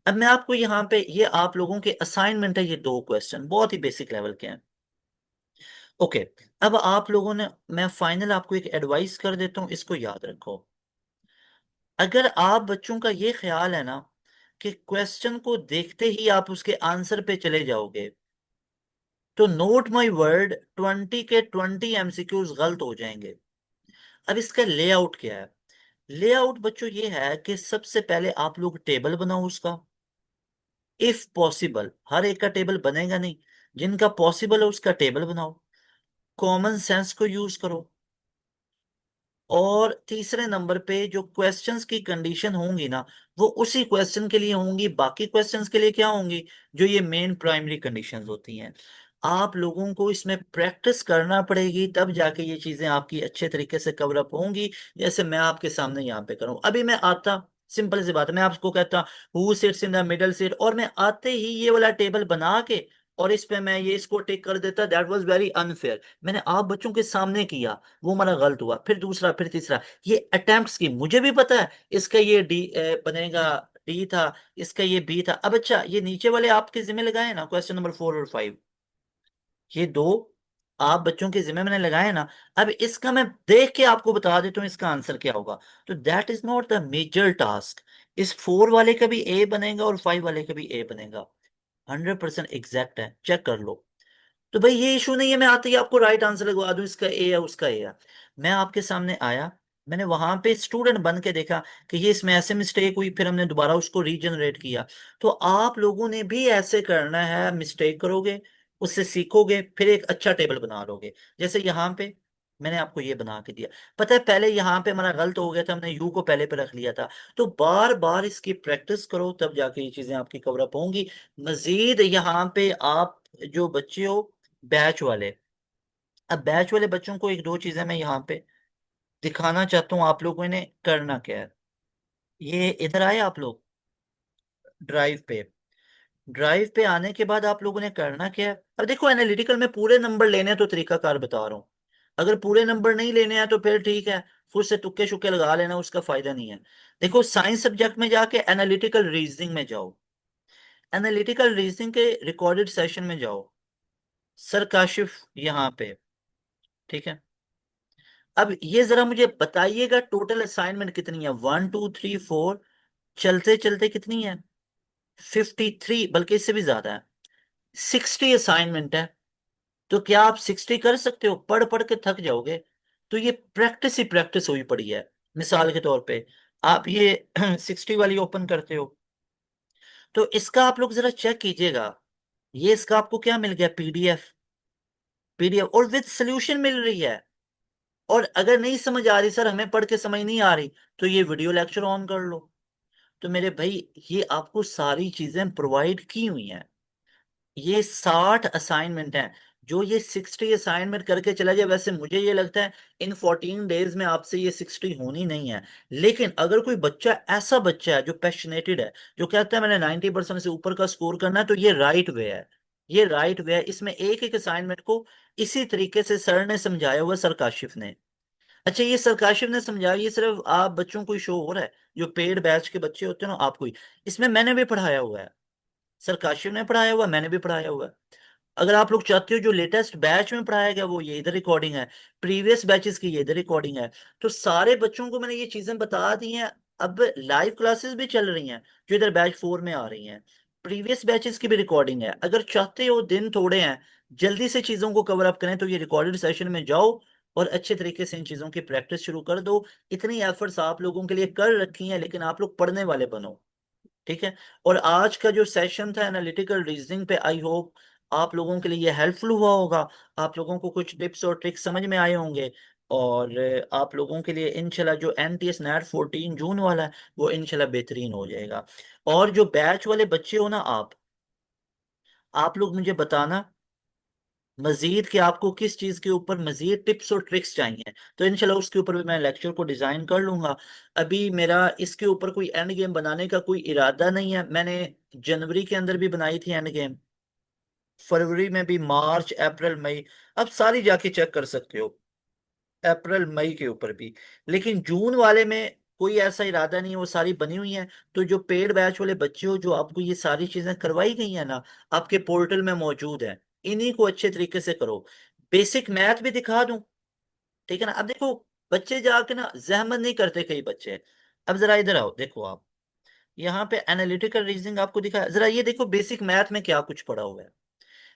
अब मैं आपको यहाँ पे, ये आप लोगों के असाइनमेंट है, ये दो क्वेश्चन बहुत ही बेसिक लेवल के हैं। ओके, अब आप लोगों ने, मैं फाइनल आपको एक एडवाइस कर देता हूं, इसको याद रखो। अगर आप बच्चों का ये ख्याल है ना कि क्वेश्चन को देखते ही आप उसके आंसर पे चले जाओगे, तो नोट माय वर्ड, 20 के 20 एमसीक्यूज गलत हो जाएंगे। अब इसका लेआउट क्या है? लेआउट बच्चों ये है कि सबसे पहले आप लोग टेबल बनाओ उसका, इफ पॉसिबल, हर एक का टेबल बनेगा नहीं, जिनका पॉसिबल है उसका टेबल बनाओ, कॉमन सेंस को यूज करो, और तीसरे नंबर पे जो क्वेश्चंस की कंडीशन होंगी ना, वो उसी क्वेश्चन के लिए होंगी, बाकी क्वेश्चंस के लिए क्या होंगी, जो ये मेन प्राइमरी कंडीशंस होती हैं। आप लोगों को इसमें प्रैक्टिस करना पड़ेगी, तब जाके ये चीजें आपकी अच्छे तरीके से कवर अप होंगी, जैसे मैं आपके सामने यहाँ पे करूँ। अभी मैं आता, सिंपल सी बात है, मैं आपको कहता who sits in the middle seat, और मैं आते ही ये वाला टेबल बना के और इस पे मैं ये इसको टिक कर देता, दैट वाज वेरी अनफेयर। मैंने आप बच्चों के सामने किया, वो हमारा गलत हुआ, फिर दूसरा, फिर तीसरा, ये अटेम्प्ट्स की मुझे भी पता है, इसका ये डी बनेगा, डी था, इसका ये बी था। अब अच्छा, ये नीचे वाले आपके जिम्मे लगाए ना, क्वेश्चन नंबर 4 और 5, ये दो आप बच्चों के जिम्मे मैंने लगाए ना। अब इसका मैं देख के आपको बता देता हूँ इसका आंसर क्या होगा, तो that is not the major task. इस 4 वाले का भी ए बनेगा और 5 वाले का भी ए बनेगा, 100% एग्जैक्ट है, चेक कर लो। तो भाई ये इशू नहीं है मैं आते ही आपको राइट आंसर लगवा दूं, इसका ए है उसका ए है। मैं आपके सामने आया, मैंने वहां पे स्टूडेंट बन के देखा कि ये इसमें ऐसे मिस्टेक हुई, फिर हमने दोबारा उसको रीजनरेट किया। तो आप लोगों ने भी ऐसे करना है, मिस्टेक करोगे, उससे सीखोगे, फिर एक अच्छा टेबल बना लोगे। जैसे यहाँ पे मैंने आपको ये बना के दिया, पता है पहले यहाँ पे हमारा गलत हो गया था, हमने यू को पहले पे रख लिया था। तो बार बार इसकी प्रैक्टिस करो, तब जाके ये चीजें आपकी कवर अप होंगी। मजीद यहाँ पे आप जो बच्चे हो बैच वाले, अब बैच वाले बच्चों को एक दो चीजें मैं यहाँ पे दिखाना चाहता हूँ, आप लोगों ने करना क्या है। ये इधर आए आप लोग, ड्राइव पे, ड्राइव पे आने के बाद आप लोगों ने करना क्या है। अब देखो एनालिटिकल में पूरे नंबर लेने हैं तो तरीकाकार बता रहा हूँ, अगर पूरे नंबर नहीं लेने हैं तो फिर ठीक है, फिर से तुक्के शुक्के लगा लेना, उसका फायदा नहीं है। देखो साइंस सब्जेक्ट में जाके एनालिटिकल रीजनिंग में जाओ, एनालिटिकल रीजनिंग के रिकॉर्डेड सेशन में जाओ, सर काशिफ यहाँ पे, ठीक है। अब ये जरा मुझे बताइएगा टोटल असाइनमेंट कितनी है, 1 2 3 4, चलते चलते कितनी है, 53, बल्कि इससे भी ज्यादा है, 60 असाइनमेंट है। तो क्या आप 60 कर सकते हो? पढ़ पढ़ के थक जाओगे। तो ये प्रैक्टिस ही प्रैक्टिस हुई पड़ी है। मिसाल के तौर पे आप ये 60 वाली ओपन करते हो, तो इसका आप लोग जरा चेक कीजिएगा, ये इसका आपको क्या मिल गया, पीडीएफ, पीडीएफ और विद सोल्यूशन मिल रही है। और अगर नहीं समझ आ रही, सर हमें पढ़ के समझ नहीं आ रही, तो ये वीडियो लेक्चर ऑन कर लो। तो मेरे भाई ये आपको सारी चीजें प्रोवाइड की हुई हैं। ये 60 असाइनमेंट हैं, जो ये 60 असाइनमेंट करके चला जाए, वैसे मुझे ये लगता है इन 14 डेज में आपसे ये 60 होनी नहीं है। लेकिन अगर कोई बच्चा, ऐसा बच्चा है जो पैशनेटेड है, जो कहता है मैंने 90% से ऊपर का स्कोर करना है, तो ये राइट वे है, ये राइट वे है। इसमें एक एक असाइनमेंट को इसी तरीके से सर ने समझाया हुआ, सर काशिफ ने। अच्छा ये सर काशिफ ने समझाया, ये सिर्फ आप बच्चों को ही शो हो रहा है, जो पेड बैच के बच्चे होते हैं ना, आपको ही। इसमें मैंने भी पढ़ाया हुआ है, सर काशिफ ने पढ़ाया हुआ, मैंने भी पढ़ाया हुआ है। अगर आप लोग चाहते हो जो लेटेस्ट बैच में पढ़ाया गया वो ये इधर रिकॉर्डिंग है, प्रीवियस बैचेस की ये इधर रिकॉर्डिंग है। तो सारे बच्चों को मैंने ये चीजें बता दी हैं। अब लाइव क्लासेस भी चल रही हैं जो इधर बैच 4 में आ रही हैं, प्रीवियस बैचेस की भी रिकॉर्डिंग है। अगर चाहते हो, दिन थोड़े हैं, जल्दी से चीजों को कवर अप करें, तो ये रिकॉर्डेड सेशन में जाओ और अच्छे तरीके से इन चीजों की प्रैक्टिस शुरू कर दो। इतनी एफर्ट्स आप लोगों के लिए कर रखी हैं, लेकिन आप लोग पढ़ने वाले बनो, ठीक है। और आज का जो सेशन था एनालिटिकल रीजनिंग पे, आई होप आप लोगों के लिए ये हेल्पफुल हुआ होगा, आप लोगों को कुछ टिप्स और ट्रिक्स समझ में आए होंगे। और आप लोगों के लिए इंशाल्लाह जो एनटीएस नैट 14 जून वाला है, वो इंशाल्लाह बेहतरीन हो जाएगा। और जो बैच वाले बच्चे हो ना, आप लोग मुझे बताना, मजीद कि आपको किस चीज के ऊपर मजीद टिप्स और ट्रिक्स चाहिए, तो इंशाल्लाह उसके ऊपर भी मैं लेक्चर को डिजाइन कर लूंगा। अभी मेरा इसके ऊपर कोई एंड गेम बनाने का कोई इरादा नहीं है। मैंने जनवरी के अंदर भी बनाई थी एंड गेम, फरवरी में भी, मार्च, अप्रैल, मई, अब सारी जाके चेक कर सकते हो, अप्रैल मई के ऊपर भी। लेकिन जून वाले में कोई ऐसा इरादा नहीं है, वो सारी बनी हुई हैं। तो जो पेड बैच वाले बच्चे हो, जो आपको ये सारी चीजें करवाई गई हैं ना, आपके पोर्टल में मौजूद है, इन्हीं को अच्छे तरीके से करो। बेसिक मैथ भी दिखा दूं, ठीक है ना। अब देखो, बच्चे जाके ना जहमत नहीं करते कई बच्चे। अब जरा इधर आओ, देखो आप, यहाँ पे एनालिटिकल रीजनिंग आपको दिखा, जरा ये देखो बेसिक मैथ में क्या कुछ पड़ा हुआ है।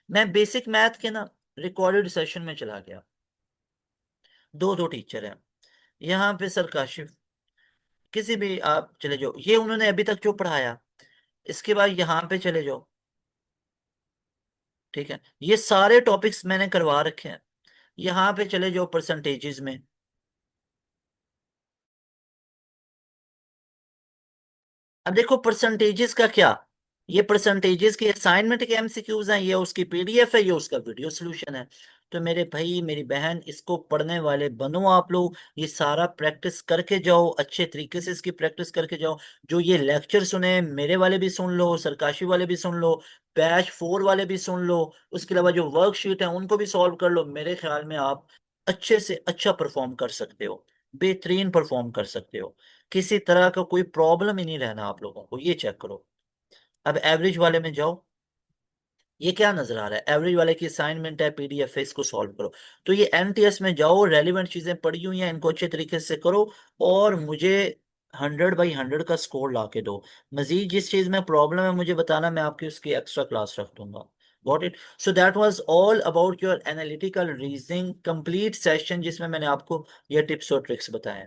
मैं बेसिक मैथ के ना रिकॉर्डेड सेशन में चला गया, दो दो टीचर हैं यहाँ पे, सर काशिफ, किसी भी आप चले जाओ, ये उन्होंने अभी तक जो पढ़ाया, इसके बाद यहाँ पे चले जाओ, ठीक है, ये सारे टॉपिक्स मैंने करवा रखे हैं। यहाँ पे चले जाओ परसेंटेजेस में, अब देखो परसेंटेजेस का क्या, ये परसेंटेजेस के असाइनमेंट के एमसीक्यूज हैं, ये उसकी पीडीएफ है, ये उसका वीडियो सॉल्यूशन है। तो मेरे भाई मेरी बहन, इसको पढ़ने वाले बनो आप लोग, ये सारा प्रैक्टिस करके जाओ, अच्छे तरीके से इसकी प्रैक्टिस करके जाओ। जो ये लेक्चर सुने, मेरे वाले भी सुन लो, सरकाशी वाले भी सुन लो, बैच 4 वाले भी सुन लो, उसके अलावा जो वर्कशीट है उनको भी सॉल्व कर लो। मेरे ख्याल में आप अच्छे से अच्छा परफॉर्म कर सकते हो, बेहतरीन परफॉर्म कर सकते हो। किसी तरह का कोई प्रॉब्लम ही नहीं रहना आप लोगों को, ये चेक करो। अब एवरेज वाले में जाओ, ये क्या नजर आ रहा है, एवरेज वाले की असाइनमेंट है, पीडीएफ है, इसको सॉल्व करो। तो ये एनटीएस में जाओ, रेलिवेंट चीजें पड़ी हुई हैं, इनको अच्छे तरीके से करो, और मुझे 100/100 का स्कोर ला के दो। मजीद जिस चीज में प्रॉब्लम है मुझे बताना, मैं आपकी उसकी एक्स्ट्रा क्लास रख दूंगा। Got it. So that was all about your analytical reasoning complete session, जिसमें मैंने आपको ये टिप्स और ट्रिक्स बताए।